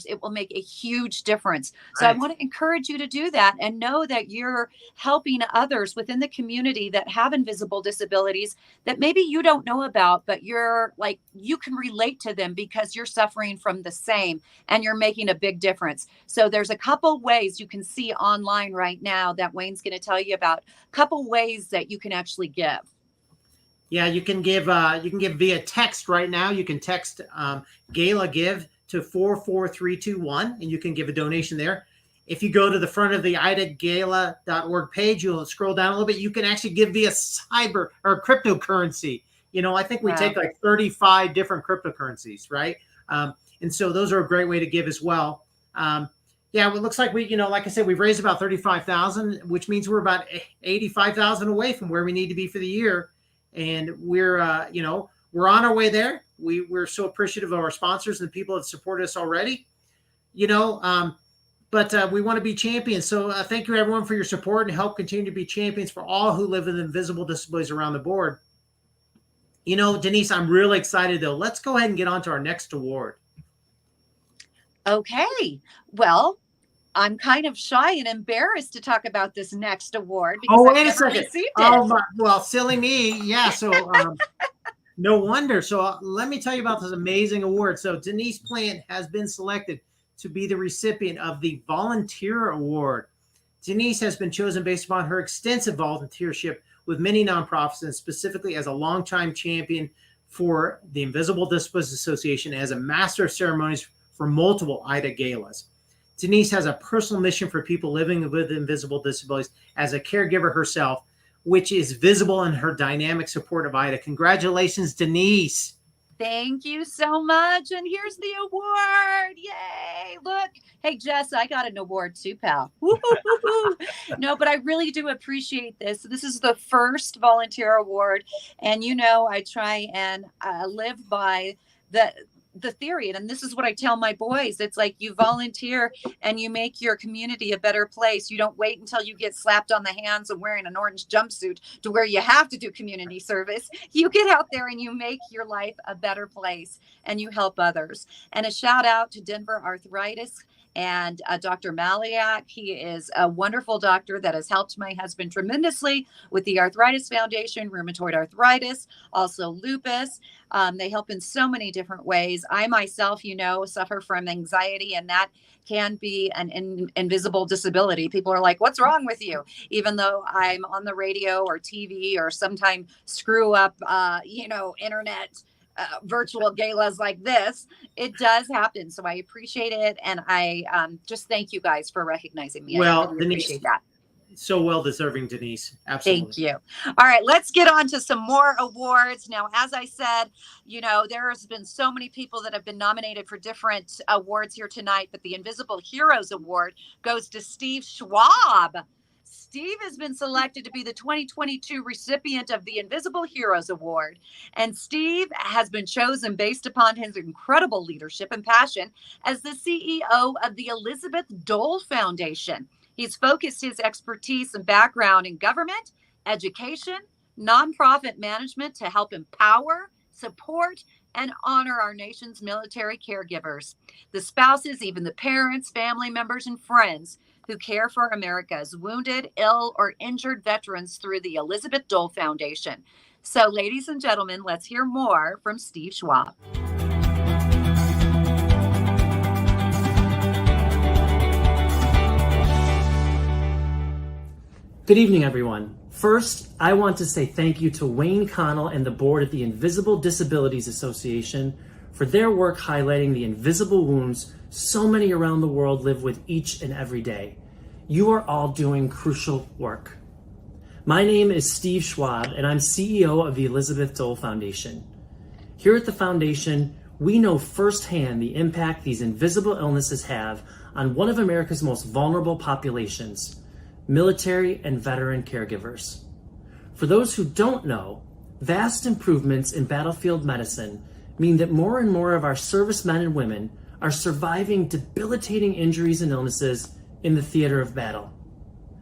it will make a huge difference. So I want to encourage you to do that and know that you're helping others within the community that have invisible disabilities that maybe you don't know about, but you can relate to them because you're suffering from the same and you're making a big difference. So there's a couple ways you can see online right now that Wayne's going to tell you about, a couple ways that you can actually give.
Yeah, you can give via text right now. You can text Gala Give to 44321, and you can give a donation there. If you go to the front of the idagala.org page, you'll scroll down a little bit. You can actually give via cyber or cryptocurrency. I think we take like 35 different cryptocurrencies, right? And so those are a great way to give as well. Yeah, it looks like we, like I said, we've raised about 35,000, which means we're about 85,000 away from where we need to be for the year. And we're on our way there. We're so appreciative of our sponsors and the people that support us already, but we want to be champions. So thank you everyone for your support and help continue to be champions for all who live with invisible disabilities around the board. Denise, I'm really excited though. Let's go ahead and get on to our next award.
Okay. Well, I'm kind of shy and embarrassed to talk about this next award. Because
wait a second. Well, silly me. Yeah. So no wonder. So let me tell you about this amazing award. So Denise Plant has been selected to be the recipient of the Volunteer Award. Denise has been chosen based upon her extensive volunteership with many nonprofits and specifically as a longtime champion for the Invisible Disabilities Association as a master of ceremonies for multiple IDA galas. Denise has a personal mission for people living with invisible disabilities as a caregiver herself, which is visible in her dynamic support of IDA. Congratulations, Denise.
Thank you so much. And here's the award. Yay. Look. Hey, Jess, I got an award too, pal. No, but I really do appreciate this. This is the first volunteer award. And, I try and live by the theory. And this is what I tell my boys. It's like you volunteer and you make your community a better place. You don't wait until you get slapped on the hands and wearing an orange jumpsuit to where you have to do community service. You get out there and you make your life a better place and you help others. And a shout out to Denver Arthritis and Dr. Maliak. He is a wonderful doctor that has helped my husband tremendously with the Arthritis Foundation, rheumatoid arthritis, also lupus. They help in so many different ways. I myself, suffer from anxiety, and that can be an invisible disability. People are like, what's wrong with you? Even though I'm on the radio or TV or sometimes screw up, internet virtual galas like this, it does happen. So I appreciate it. And I just thank you guys for recognizing me.
Well,
I really
Denise,
appreciate that.
So well deserving, Denise. Absolutely.
Thank you. All right, let's get on to some more awards. Now, as I said, there has been so many people that have been nominated for different awards here tonight, but the Invisible Heroes Award goes to Steve Schwab. Steve has been selected to be the 2022 recipient of the Invisible Heroes Award. And Steve has been chosen based upon his incredible leadership and passion as the CEO of the Elizabeth Dole Foundation. He's focused his expertise and background in government, education, nonprofit management to help empower, support, and honor our nation's military caregivers, the spouses, even the parents, family members, and friends who care for America's wounded, ill, or injured veterans through the Elizabeth Dole Foundation. So, ladies and gentlemen, let's hear more from Steve Schwab.
Good evening, everyone. First, I want to say thank you to Wayne Connell and the board at the Invisible Disabilities Association for their work highlighting the invisible wounds so many around the world live with each and every day. You are all doing crucial work. My name is Steve Schwab, and I'm CEO of the Elizabeth Dole Foundation. Here at the foundation, we know firsthand the impact these invisible illnesses have on one of America's most vulnerable populations, military and veteran caregivers. For those who don't know, vast improvements in battlefield medicine mean that more and more of our servicemen and women are surviving debilitating injuries and illnesses in the theater of battle.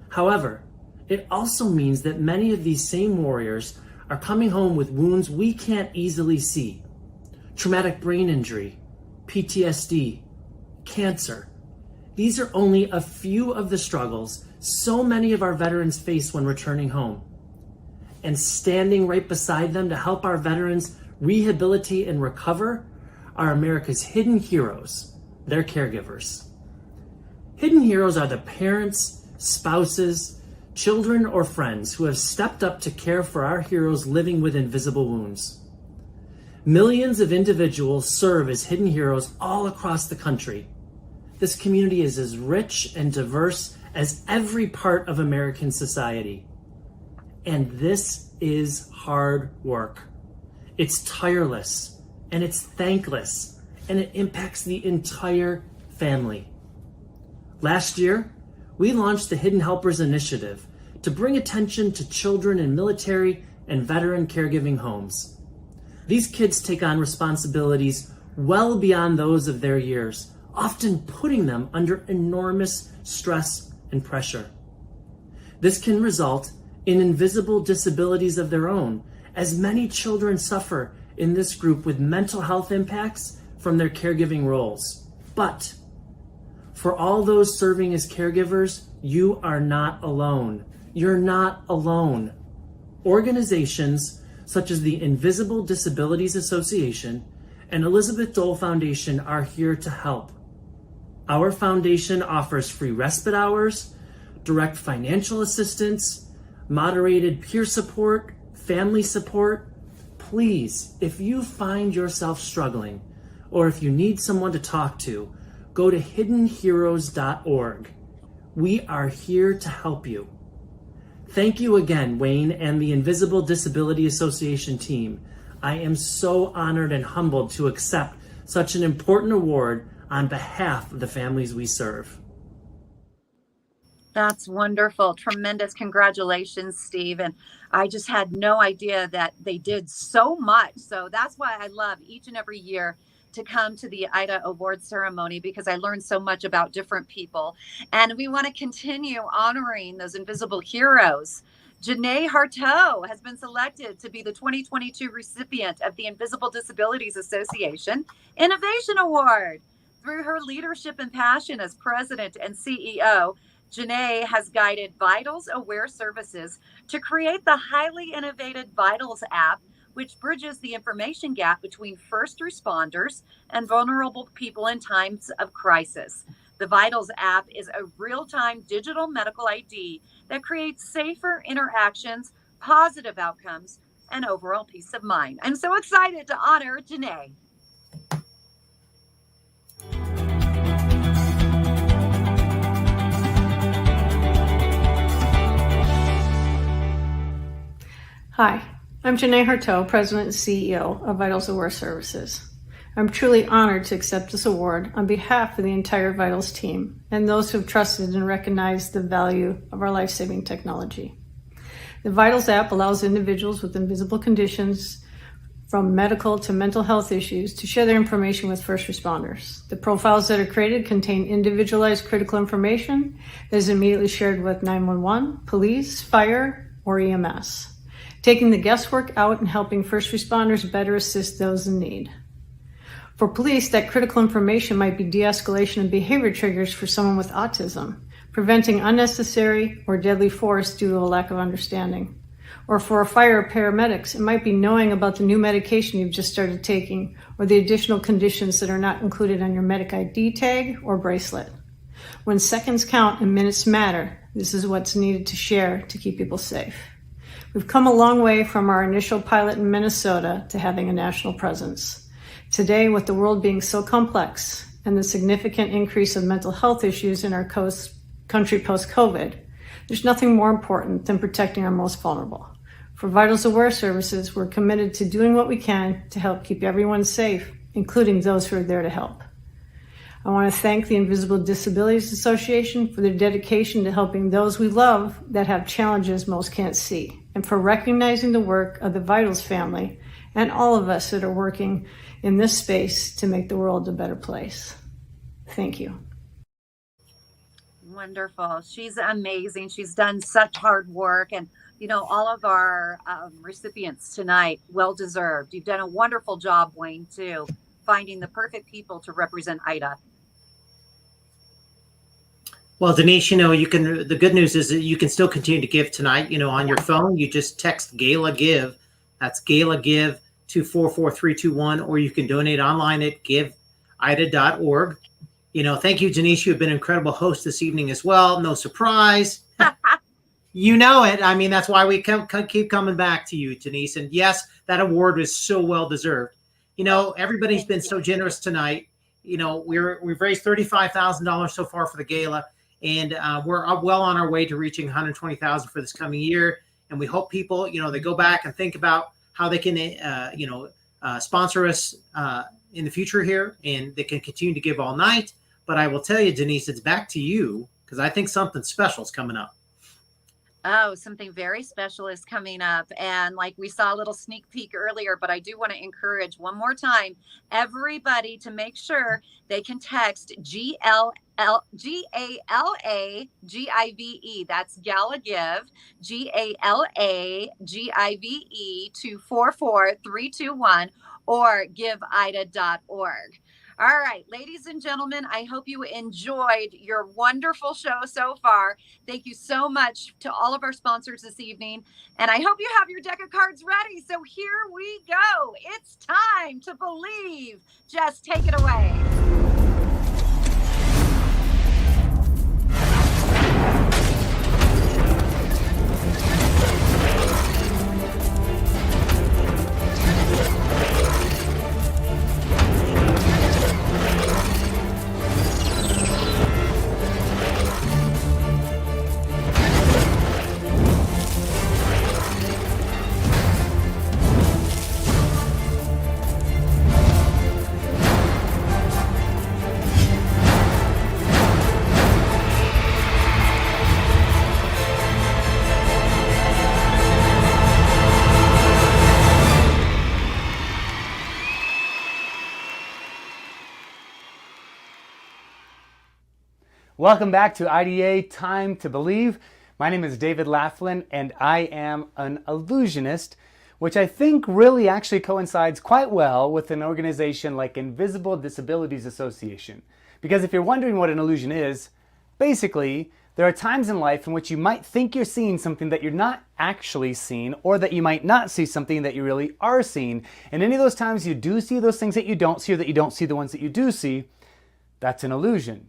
However, it also means that many of these same warriors are coming home with wounds we can't easily see. Traumatic brain injury, PTSD, cancer. These are only a few of the struggles so many of our veterans face when returning home. And standing right beside them to help our veterans rehabilitate and recover are America's hidden heroes, their caregivers. Hidden heroes are the parents, spouses, children, or friends who have stepped up to care for our heroes living with invisible wounds. Millions of individuals serve as hidden heroes all across the country. This community is as rich and diverse as every part of American society. And this is hard work. It's tireless, and it's thankless, and it impacts the entire family. Last year, we launched the Hidden Helpers Initiative to bring attention to children in military and veteran caregiving homes. These kids take on responsibilities well beyond those of their years, often putting them under enormous stress and pressure. This can result in invisible disabilities of their own, as many children suffer in this group with mental health impacts from their caregiving roles. But for all those serving as caregivers, you are not alone. You're not alone. Organizations such as the Invisible Disabilities Association and Elizabeth Dole Foundation are here to help. Our foundation offers free respite hours, direct financial assistance, moderated peer support, family support. Please, if you find yourself struggling, or if you need someone to talk to, go to hiddenheroes.org. We are here to help you. Thank you again, Wayne and the Invisible Disability Association team. I am so honored and humbled to accept such an important award on behalf of the families we serve.
That's wonderful. Tremendous. Congratulations, Steve. And I just had no idea that they did so much. So that's why I love each and every year to come to the IDA Award ceremony, because I learned so much about different people. And we want to continue honoring those invisible heroes. Janae Harteau has been selected to be the 2022 recipient of the Invisible Disabilities Association Innovation Award. Through her leadership and passion as president and CEO, Janae has guided Vitals Aware Services to create the highly innovative Vitals app, which bridges the information gap between first responders and vulnerable people in times of crisis. The Vitals app is a real-time digital medical ID that creates safer interactions, positive outcomes, and overall peace of mind. I'm so excited to honor Janae.
Hi, I'm Janae Harteau, President and CEO of Vitals Aware Services. I'm truly honored to accept this award on behalf of the entire Vitals team and those who have trusted and recognized the value of our life-saving technology. The Vitals app allows individuals with invisible conditions from medical to mental health issues to share their information with first responders. The profiles that are created contain individualized critical information that is immediately shared with 911, police, fire, or EMS, taking the guesswork out and helping first responders better assist those in need. For police, that critical information might be de-escalation and behavior triggers for someone with autism, preventing unnecessary or deadly force due to a lack of understanding. Or for a fire or paramedics, it might be knowing about the new medication you've just started taking or the additional conditions that are not included on your medic ID tag or bracelet. When seconds count and minutes matter, this is what's needed to share to keep people safe. We've come a long way from our initial pilot in Minnesota to having a national presence. Today, with the world being so complex and the significant increase of mental health issues in our country post-COVID, there's nothing more important than protecting our most vulnerable. For Vitals Aware Services, we're committed to doing what we can to help keep everyone safe, including those who are there to help. I want to thank the Invisible Disabilities Association for their dedication to helping those we love that have challenges most can't see, and for recognizing the work of the Vitals family and all of us that are working in this space to make the world a better place. Thank you.
Wonderful. She's amazing. She's done such hard work. And, you know, all of our recipients tonight, well deserved. You've done a wonderful job, Wayne, too, finding the perfect people to represent IDA.
Well, Denise, you know, the good news is that you can still continue to give tonight, you know, on your phone. You just text Gala Give. That's Gala Give to 44321, or you can donate online at giveida.org. You know, thank you, Denise. You've been an incredible host this evening as well. No surprise. You know it. I mean, that's why we keep coming back to you, Denise. And yes, that award is so well deserved. You know, everybody's been so generous tonight. You know, we've raised $35,000 so far for the gala, and we're well on our way to reaching $120,000 for this coming year. And we hope people, you know, they go back and think about how they can, sponsor us in the future here, and they can continue to give all night. But I will tell you, Denise, it's back to you, because I think something special is coming up.
Oh, something very special is coming up. And like we saw a little sneak peek earlier, but I do want to encourage one more time, everybody to make sure they can text GALAGIVE. That's Gala Give, GALAGIVE to 44321 or giveida.org. All right, ladies and gentlemen, I hope you enjoyed your wonderful show so far. Thank you so much to all of our sponsors this evening. And I hope you have your deck of cards ready. So here we go. It's time to believe. Just take it away.
Welcome back to IDA Time to Believe. My name is David Laughlin, and I am an illusionist. which I think really actually coincides quite well with an organization like Invisible Disabilities Association. Because if you're wondering what an illusion is, basically, there are times in life in which you might think you're seeing something that you're not actually seeing, or that you might not see something that you really are seeing. And any of those times you do see those things that you don't see, or that you don't see the ones that you do see, that's an illusion,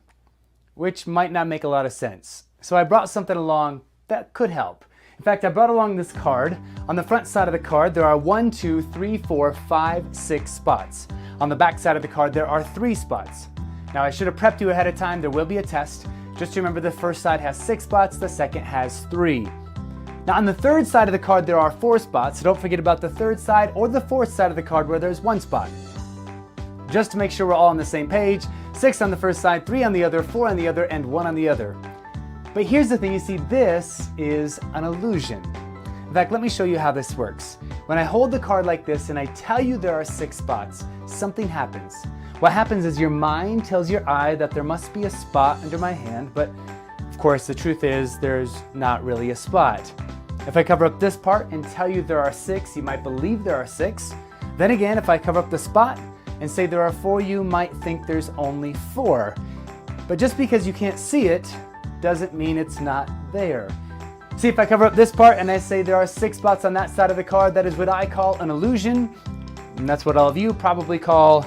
which might not make a lot of sense. So I brought something along that could help. In fact, I brought along this card. On the front side of the card, there are 1, 2, 3, 4, 5, 6 spots. On the back side of the card, there are 3 spots. Now, I should have prepped you ahead of time. There will be a test. Just remember the first side has 6 spots, the second has 3. Now on the third side of the card there are 4 spots, so don't forget about the third side or the fourth side of the card where there's 1 spot. Just to make sure we're all on the same page, 6 on the first side, 3 on the other, 4 on the other, and 1 on the other. But here's the thing, you see, this is an illusion. In fact, let me show you how this works. When I hold the card like this and I tell you there are 6 spots, something happens. What happens is your mind tells your eye that there must be a spot under my hand, but of course the truth is there's not really a spot. If I cover up this part and tell you there are 6, you might believe there are 6. Then again, if I cover up the spot and say there are 4, you might think there's only 4. But just because you can't see it doesn't mean it's not there. See, if I cover up this part and I say there are 6 spots on that side of the card, that is what I call an illusion, and that's what all of you probably call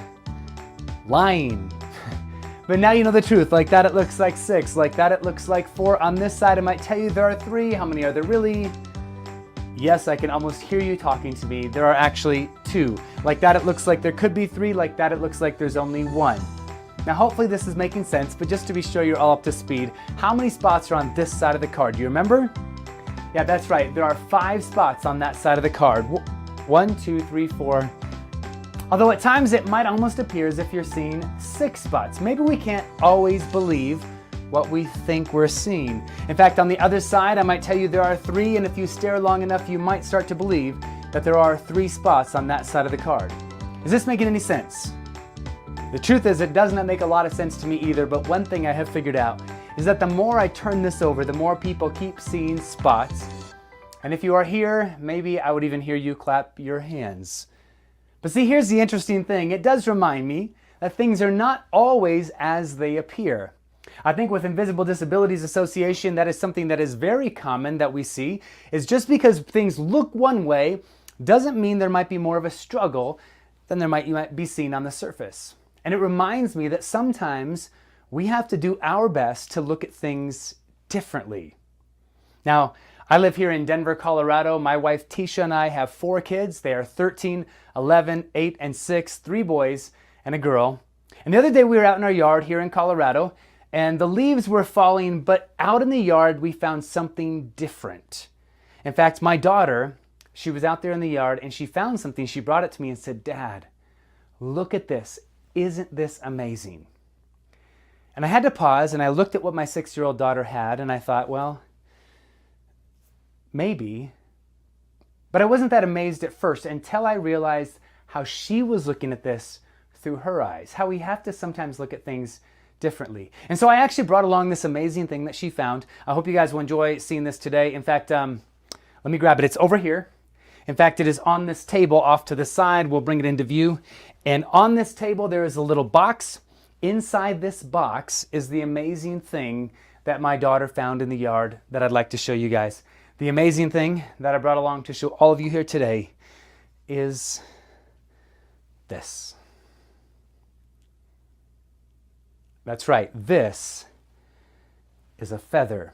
lying. But now you know the truth. Like that it looks like 6, like that it looks like 4. On this side I might tell you there are 3. How many are there really? Yes, I can almost hear you talking to me. There are actually 2. Like that it looks like there could be 3, like that it looks like there's only 1. Now hopefully this is making sense, but just to be sure you're all up to speed, how many spots are on this side of the card? Do you remember? Yeah, that's right. There are 5 spots on that side of the card. 1, 2, 3, 4. Although at times it might almost appear as if you're seeing 6 spots. Maybe we can't always believe what we think we're seeing. In fact, on the other side, I might tell you there are 3, and if you stare long enough, you might start to believe that there are 3 spots on that side of the card. Is this making any sense? The truth is, it does not make a lot of sense to me either, but one thing I have figured out is that the more I turn this over, the more people keep seeing spots. And if you are here, maybe I would even hear you clap your hands. But see, here's the interesting thing. It does remind me that things are not always as they appear. I think with Invisible Disabilities Association, that is something that is very common that we see, is just because things look one way doesn't mean there might be more of a struggle than you might be seen on the surface. And it reminds me that sometimes we have to do our best to look at things differently. Now, I live here in Denver, Colorado. My wife Tisha and I have 4 kids. They are 13, 11, 8, and 6, 3 boys and a girl. And the other day we were out in our yard here in Colorado, and the leaves were falling, but out in the yard we found something different. In fact, my daughter, she was out there in the yard and she found something. She brought it to me and said, "Dad, look at this. Isn't this amazing?" And I had to pause and I looked at what my 6-year-old daughter had and I thought, well, maybe. But I wasn't that amazed at first until I realized how she was looking at this through her eyes, how we have to sometimes look at things differently. And so I actually brought along this amazing thing that she found. I hope you guys will enjoy seeing this today. In fact, let me grab it. It's over here. In fact, it is on this table off to the side. We'll bring it into view. And on this table, there is a little box. Inside this box is the amazing thing that my daughter found in the yard that I'd like to show you guys. The amazing thing that I brought along to show all of you here today is this. That's right, this is a feather,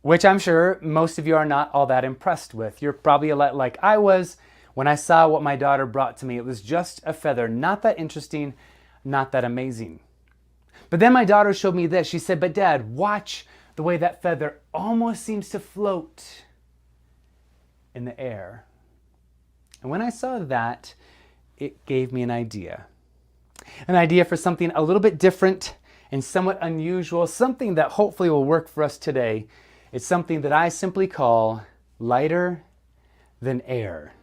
which I'm sure most of you are not all that impressed with. You're probably a lot like I was when I saw what my daughter brought to me. It was just a feather, not that interesting, not that amazing. But then my daughter showed me this. She said, "But Dad, watch the way that feather almost seems to float in the air." And when I saw that, it gave me an idea. An idea for something a little bit different and somewhat unusual, something that hopefully will work for us today. It's something that I simply call lighter than air.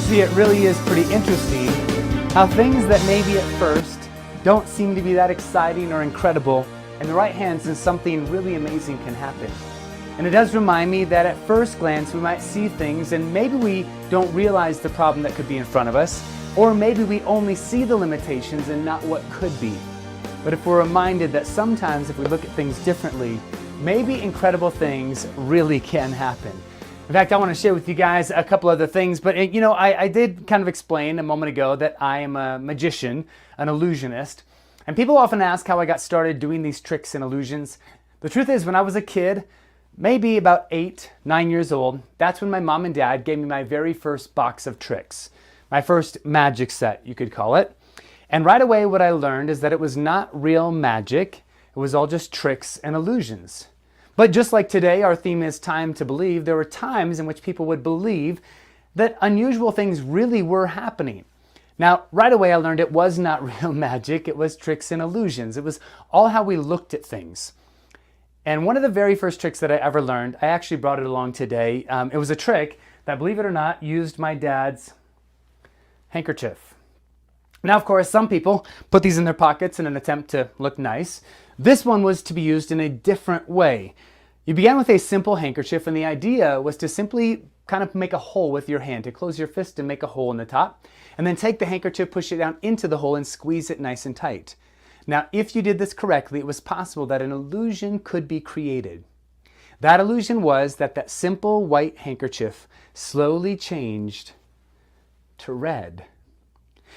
see, it really is pretty interesting how things that maybe at first don't seem to be that exciting or incredible, in the right hands, then something really amazing can happen. And it does remind me that at first glance we might see things and maybe we don't realize the problem that could be in front of us, or maybe we only see the limitations and not what could be. But if we're reminded that sometimes if we look at things differently, maybe incredible things really can happen. In fact, I want to share with you guys a couple other things, but I did kind of explain a moment ago that I am a magician, an illusionist, and people often ask how I got started doing these tricks and illusions. The truth is, when I was a kid, maybe about 8, 9 years old, that's when my mom and dad gave me my very first box of tricks, my first magic set, you could call it. And right away what I learned is that it was not real magic, it was all just tricks and illusions. But just like today, our theme is time to believe, there were times in which people would believe that unusual things really were happening. Now, right away I learned it was not real magic, it was tricks and illusions. It was all how we looked at things. And one of the very first tricks that I ever learned, I actually brought it along today. It was a trick that, believe it or not, used my dad's handkerchief. Now, of course, some people put these in their pockets in an attempt to look nice. This one was to be used in a different way. You began with a simple handkerchief, and the idea was to simply kind of make a hole with your hand, to close your fist and make a hole in the top, and then take the handkerchief, push it down into the hole, and squeeze it nice and tight. Now, if you did this correctly, it was possible that an illusion could be created. That illusion was that that simple white handkerchief slowly changed to red.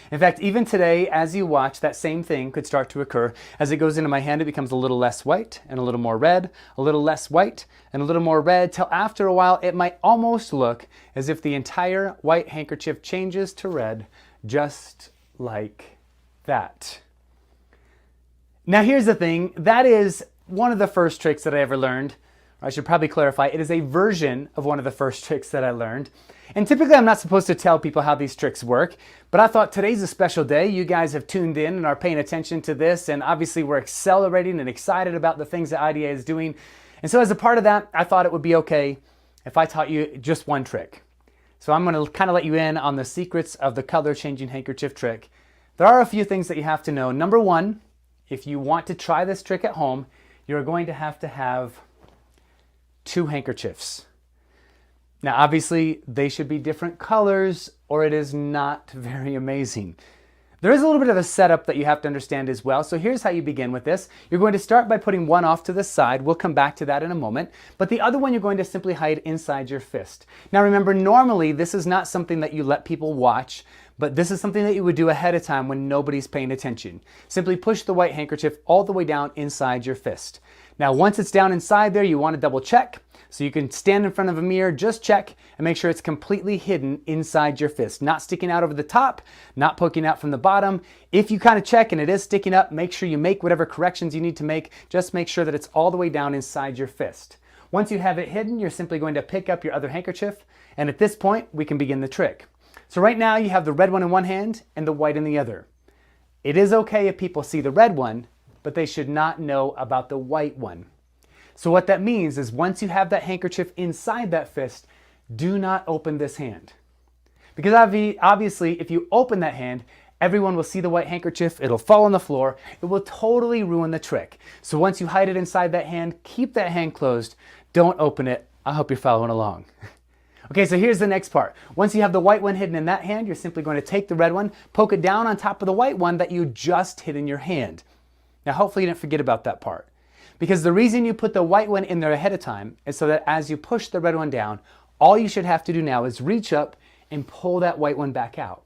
In fact, even today, as you watch, that same thing could start to occur. As it goes into my hand, it becomes a little less white and a little more red, a little less white and a little more red, till after a while it might almost look as if the entire white handkerchief changes to red, just like that. Now here's the thing, that is one of the first tricks that I ever learned. I should probably clarify, it is a version of one of the first tricks that I learned. And typically I'm not supposed to tell people how these tricks work, but I thought today's a special day. You guys have tuned in and are paying attention to this, and obviously we're accelerating and excited about the things that IDA is doing. And so as a part of that, I thought it would be okay if I taught you just one trick. So I'm going to kind of let you in on the secrets of the color changing handkerchief trick. There are a few things that you have to know. Number one, if you want to try this trick at home, you're going to have 2 handkerchiefs. Now, obviously, they should be different colors or it is not very amazing. There is a little bit of a setup that you have to understand as well. So here's how you begin with this. You're going to start by putting one off to the side. We'll come back to that in a moment. But the other one you're going to simply hide inside your fist. Now remember, normally this is not something that you let people watch, but this is something that you would do ahead of time when nobody's paying attention. Simply push the white handkerchief all the way down inside your fist. Now once it's down inside there, you want to double check. So you can stand in front of a mirror, just check and make sure it's completely hidden inside your fist. Not sticking out over the top, not poking out from the bottom. If you kind of check and it is sticking up, make sure you make whatever corrections you need to make. Just make sure that it's all the way down inside your fist. Once you have it hidden, you're simply going to pick up your other handkerchief, and at this point, we can begin the trick. So right now you have the red one in one hand and the white in the other. It is okay if people see the red one, but they should not know about the white one. So what that means is once you have that handkerchief inside that fist, do not open this hand. Because obviously, if you open that hand, everyone will see the white handkerchief, it'll fall on the floor, it will totally ruin the trick. So once you hide it inside that hand, keep that hand closed, don't open it. I hope you're following along. Okay, so here's the next part. Once you have the white one hidden in that hand, you're simply going to take the red one, poke it down on top of the white one that you just hid in your hand. Now hopefully you didn't forget about that part. Because the reason you put the white one in there ahead of time is so that as you push the red one down, all you should have to do now is reach up and pull that white one back out.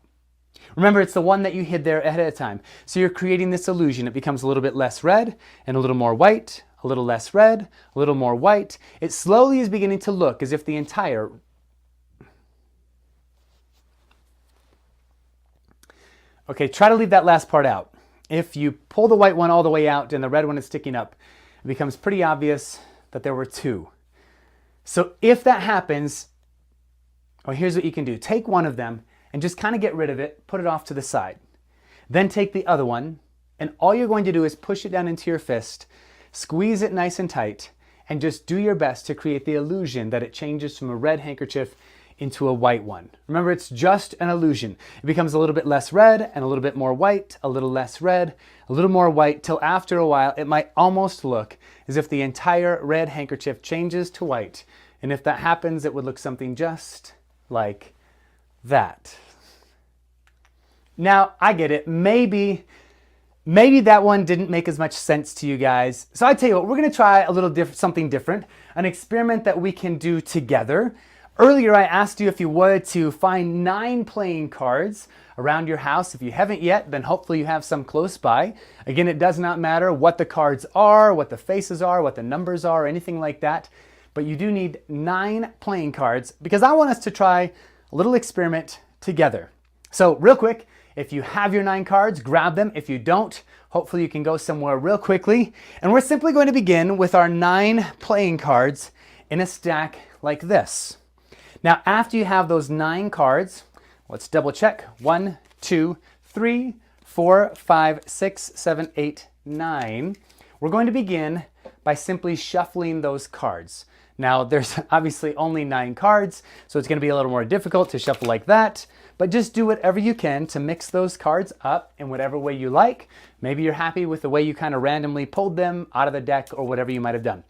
Remember, it's the one that you hid there ahead of time. So you're creating this illusion. It becomes a little bit less red and a little more white, a little less red, a little more white. It slowly is beginning to look as if the entire... Okay, try to leave that last part out. If you pull the white one all the way out and the red one is sticking up, it becomes pretty obvious that there were 2. So if that happens, well, here's what you can do. Take one of them and just kind of get rid of it, put it off to the side. Then take the other one, and all you're going to do is push it down into your fist, squeeze it nice and tight, and just do your best to create the illusion that it changes from a red handkerchief into a white one. Remember, it's just an illusion. It becomes a little bit less red and a little bit more white, a little less red, a little more white, till after a while it might almost look as if the entire red handkerchief changes to white. And if that happens, it would look something just like that. Now, I get it. Maybe that one didn't make as much sense to you guys. So I tell you what, we're going to try a little something different, an experiment that we can do together. Earlier, I asked you if you would to find 9 playing cards around your house. If you haven't yet, then hopefully you have some close by. Again, it does not matter what the cards are, what the faces are, what the numbers are, anything like that. But you do need 9 playing cards because I want us to try a little experiment together. So real quick, if you have your 9 cards, grab them. If you don't, hopefully you can go somewhere real quickly. And we're simply going to begin with our 9 playing cards in a stack like this. Now, after you have those 9 cards, let's double check. 1, 2, 3, 4, 5, 6, 7, 8, 9. We're going to begin by simply shuffling those cards. Now, there's obviously only 9 cards, so it's going to be a little more difficult to shuffle like that. But just do whatever you can to mix those cards up in whatever way you like. Maybe you're happy with the way you kind of randomly pulled them out of the deck or whatever you might have done.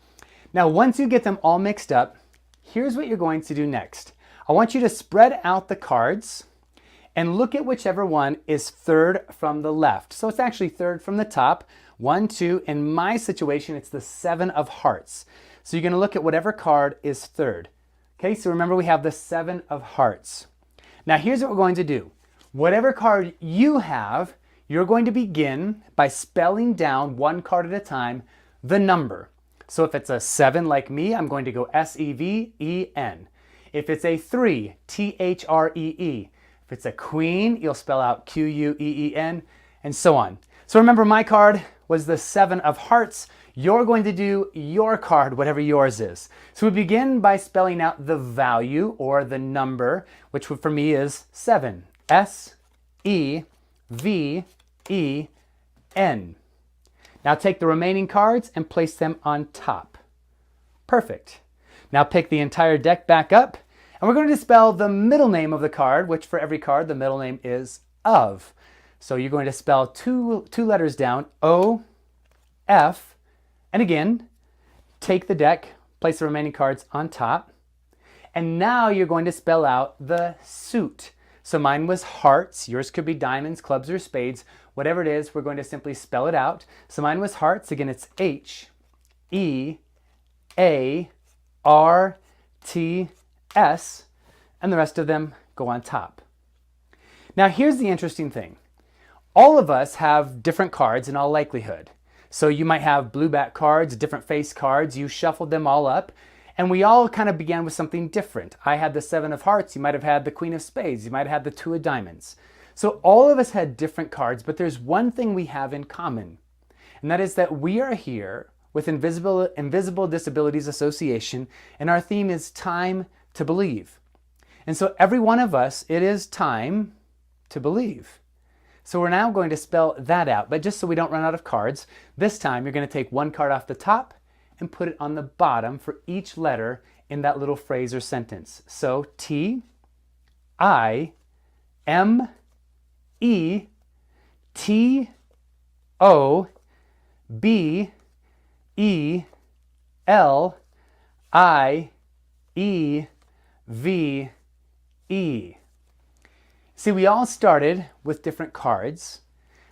Now, once you get them all mixed up, here's what you're going to do next. I want you to spread out the cards and look at whichever one is third from the left. So it's actually third from the top. 1, 2, in my situation, it's the 7 of hearts. So you're going to look at whatever card is third. Okay, so remember we have the 7 of hearts. Now here's what we're going to do. Whatever card you have, you're going to begin by spelling down one card at a time, the number. So if it's a 7 like me, I'm going to go S-E-V-E-N. If it's a 3, T-H-R-E-E. If it's a queen, you'll spell out Q-U-E-E-N, and so on. So remember, my card was the 7 of hearts. You're going to do your card, whatever yours is. So we begin by spelling out the value or the number, which for me is 7. S-E-V-E-N. Now take the remaining cards and place them on top. Perfect. Now pick the entire deck back up, and we're going to spell the middle name of the card, which for every card, the middle name is of. So you're going to spell two letters down, O, F, and again, take the deck, place the remaining cards on top, and now you're going to spell out the suit. So mine was hearts, yours could be diamonds, clubs, or spades. Whatever it is, we're going to simply spell it out. So mine was hearts, again it's H-E-A-R-T-S, and the rest of them go on top. Now here's the interesting thing. All of us have different cards in all likelihood. So you might have blue back cards, different face cards, you shuffled them all up, and we all kind of began with something different. I had the 7 of hearts, you might have had the queen of spades, you might have had the 2 of diamonds. So all of us had different cards, but there's one thing we have in common, and that is that we are here with Invisible Disabilities Association, and our theme is time to believe. And so every one of us, it is time to believe. So we're now going to spell that out, but just so we don't run out of cards, this time you're going to take one card off the top and put it on the bottom for each letter in that little phrase or sentence. So T, I, M, E, T, O, B, E, L, I, E, V, E. See, we all started with different cards.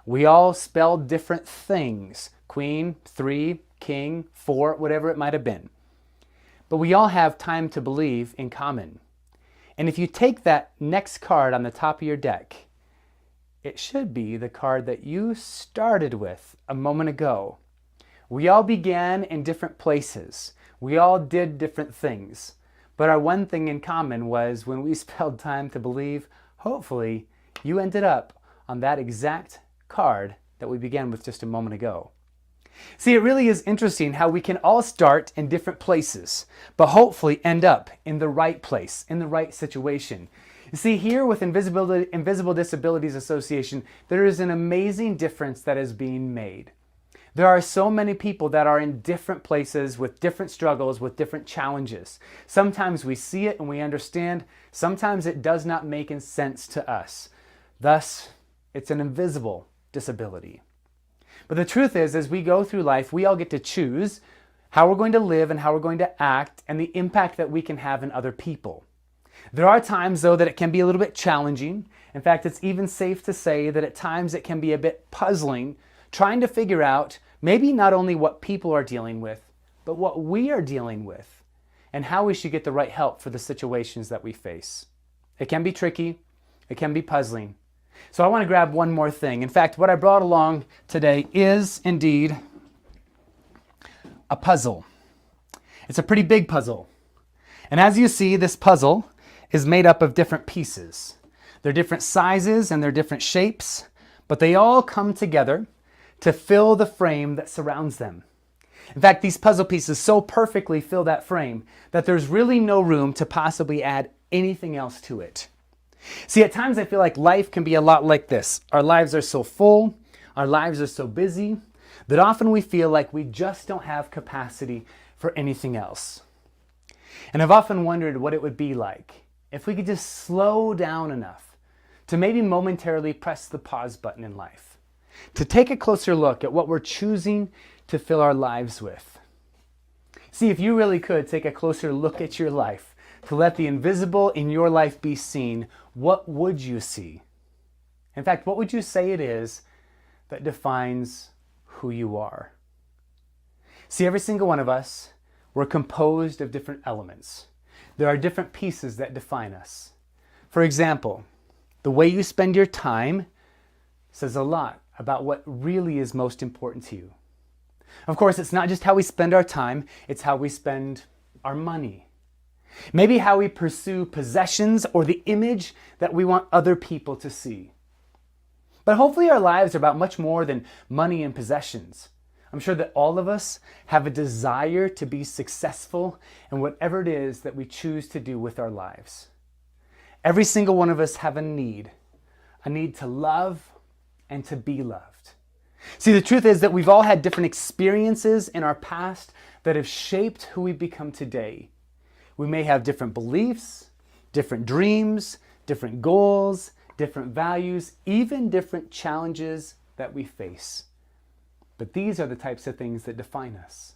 We all spelled different things. Queen, 3, king, 4, whatever it might have been. But we all have time to believe in common. And if you take that next card on the top of your deck, it should be the card that you started with a moment ago. We all began in different places. We all did different things. But our one thing in common was when we spelled time to believe, hopefully you ended up on that exact card that we began with just a moment ago. See, it really is interesting how we can all start in different places, but hopefully end up in the right place, in the right situation. You see, here with Invisible Disabilities Association, there is an amazing difference that is being made. There are so many people that are in different places with different struggles, with different challenges. Sometimes we see it and we understand. Sometimes it does not make sense to us. Thus, it's an invisible disability. But the truth is, as we go through life, we all get to choose how we're going to live and how we're going to act and the impact that we can have in other people. There are times, though, that it can be a little bit challenging. In fact, it's even safe to say that at times it can be a bit puzzling, trying to figure out maybe not only what people are dealing with, but what we are dealing with and how we should get the right help for the situations that we face. It can be tricky. It can be puzzling. So I want to grab one more thing. In fact, what I brought along today is indeed a puzzle. It's a pretty big puzzle. And as you see, this puzzle is made up of different pieces. They're different sizes and they're different shapes, but they all come together to fill the frame that surrounds them. In fact, these puzzle pieces so perfectly fill that frame that there's really no room to possibly add anything else to it. See, at times I feel like life can be a lot like this. Our lives are so full, our lives are so busy, that often we feel like we just don't have capacity for anything else. And I've often wondered what it would be like if we could just slow down enough to maybe momentarily press the pause button in life, to take a closer look at what we're choosing to fill our lives with. See, if you really could take a closer look at your life, to let the invisible in your life be seen, what would you see? In fact, what would you say it is that defines who you are? See, every single one of us, we're composed of different elements. There are different pieces that define us. For example, the way you spend your time says a lot about what really is most important to you. Of course, it's not just how we spend our time, it's how we spend our money. Maybe how we pursue possessions or the image that we want other people to see. But hopefully our lives are about much more than money and possessions. I'm sure that all of us have a desire to be successful in whatever it is that we choose to do with our lives. Every single one of us have a need to love and to be loved. See, the truth is that we've all had different experiences in our past that have shaped who we've become today. We may have different beliefs, different dreams, different goals, different values, even different challenges that we face. But these are the types of things that define us.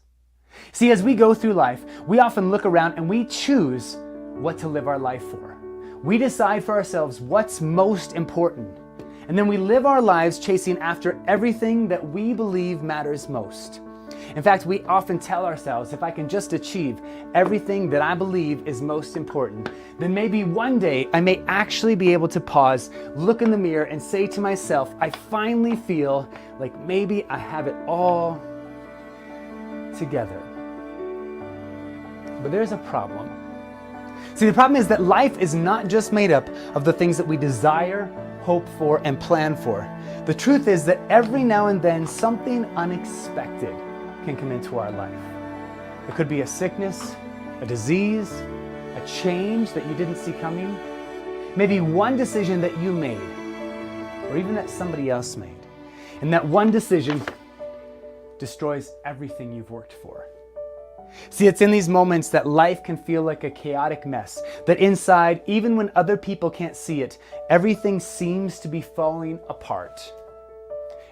See, as we go through life, we often look around and we choose what to live our life for. We decide for ourselves what's most important. And then we live our lives chasing after everything that we believe matters most. In fact, we often tell ourselves, if I can just achieve everything that I believe is most important, then maybe one day I may actually be able to pause, look in the mirror and say to myself, I finally feel like maybe I have it all together. But there's a problem. See, the problem is that life is not just made up of the things that we desire, hope for, and plan for. The truth is that every now and then something unexpected can come into our life. It could be a sickness, a disease, a change that you didn't see coming, maybe one decision that you made, or even that somebody else made. And that one decision destroys everything you've worked for. See, it's in these moments that life can feel like a chaotic mess, that inside, even when other people can't see it, everything seems to be falling apart.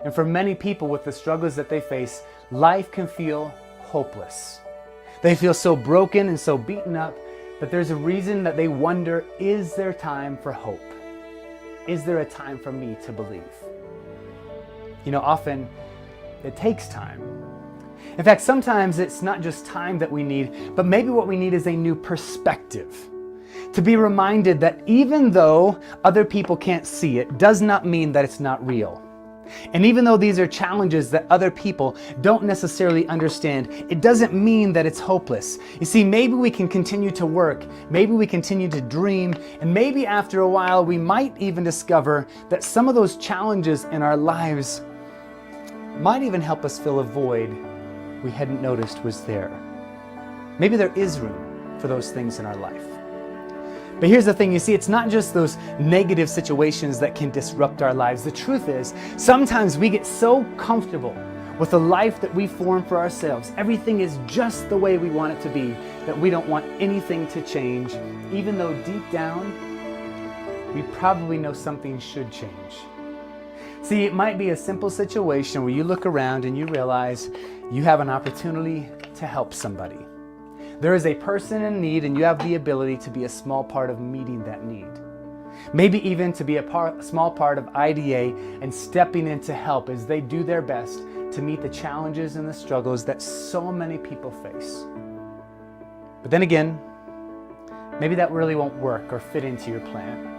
And for many people with the struggles that they face, life can feel hopeless. They feel so broken and so beaten up that there's a reason that they wonder, is there time for hope? Is there a time for me to believe? You know, often it takes time. In fact, sometimes it's not just time that we need, but maybe what we need is a new perspective. To be reminded that even though other people can't see it, does not mean that it's not real. And even though these are challenges that other people don't necessarily understand, it doesn't mean that it's hopeless. You see, maybe we can continue to work, maybe we continue to dream, and maybe after a while we might even discover that some of those challenges in our lives might even help us fill a void we hadn't noticed was there. Maybe there is room for those things in our life. But here's the thing, you see, it's not just those negative situations that can disrupt our lives. The truth is, sometimes we get so comfortable with the life that we form for ourselves, everything is just the way we want it to be, that we don't want anything to change, even though deep down, we probably know something should change. See, it might be a simple situation where you look around and you realize you have an opportunity to help somebody. There is a person in need and you have the ability to be a small part of meeting that need. Maybe even to be a small part of IDA and stepping in to help as they do their best to meet the challenges and the struggles that so many people face. But then again, maybe that really won't work or fit into your plan.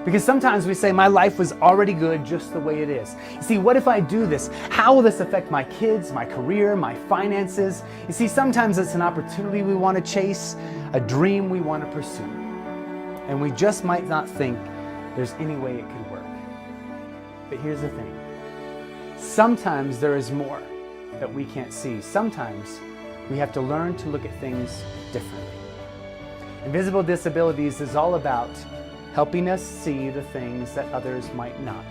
Because sometimes we say, my life was already good just the way it is. You see, what if I do this? How will this affect my kids, my career, my finances? You see, sometimes it's an opportunity we want to chase, a dream we want to pursue. And we just might not think there's any way it could work. But here's the thing. Sometimes there is more that we can't see. Sometimes we have to learn to look at things differently. Invisible Disabilities is all about helping us see the things that others might not.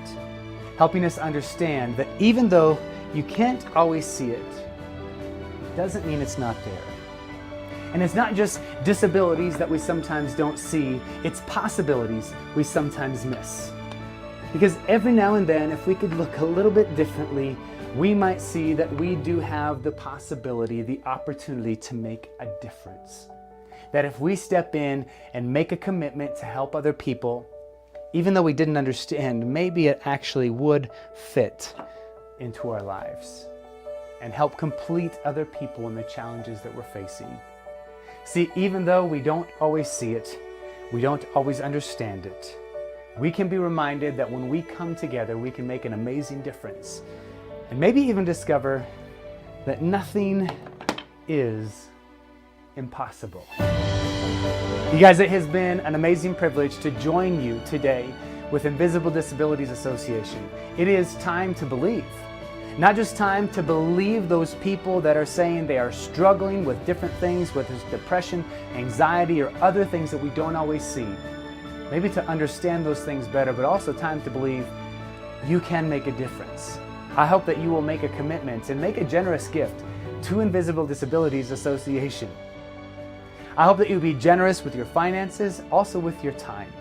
Helping us understand that even though you can't always see it, it doesn't mean it's not there. And it's not just disabilities that we sometimes don't see, it's possibilities we sometimes miss. Because every now and then, if we could look a little bit differently, we might see that we do have the possibility, the opportunity to make a difference. That if we step in and make a commitment to help other people, even though we didn't understand, maybe it actually would fit into our lives and help complete other people in the challenges that we're facing. See, even though we don't always see it, we don't always understand it, we can be reminded that when we come together, we can make an amazing difference and maybe even discover that nothing is impossible. You guys, it has been an amazing privilege to join you today with Invisible Disabilities Association. It is time to believe. Not just time to believe those people that are saying they are struggling with different things, whether it's depression, anxiety, or other things that we don't always see. Maybe to understand those things better, but also time to believe you can make a difference. I hope that you will make a commitment and make a generous gift to Invisible Disabilities Association. I hope that you'll be generous with your finances, also with your time,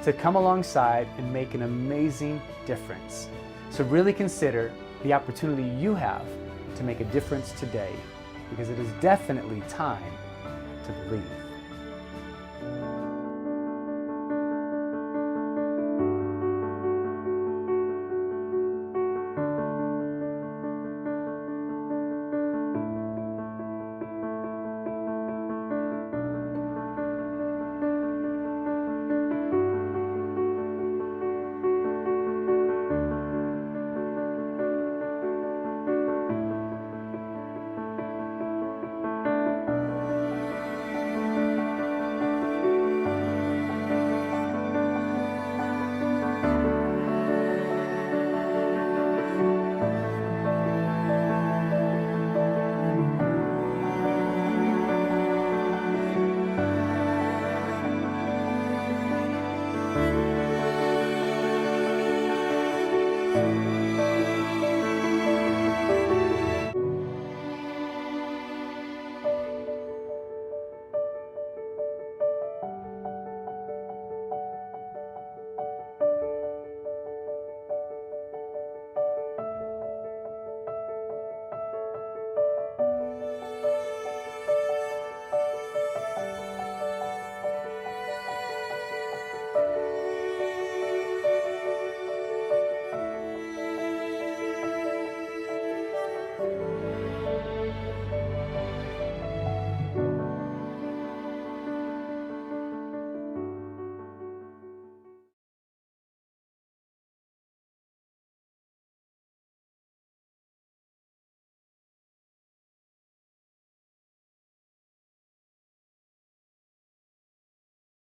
to come alongside and make an amazing difference. So really consider the opportunity you have to make a difference today, because it is definitely time to believe.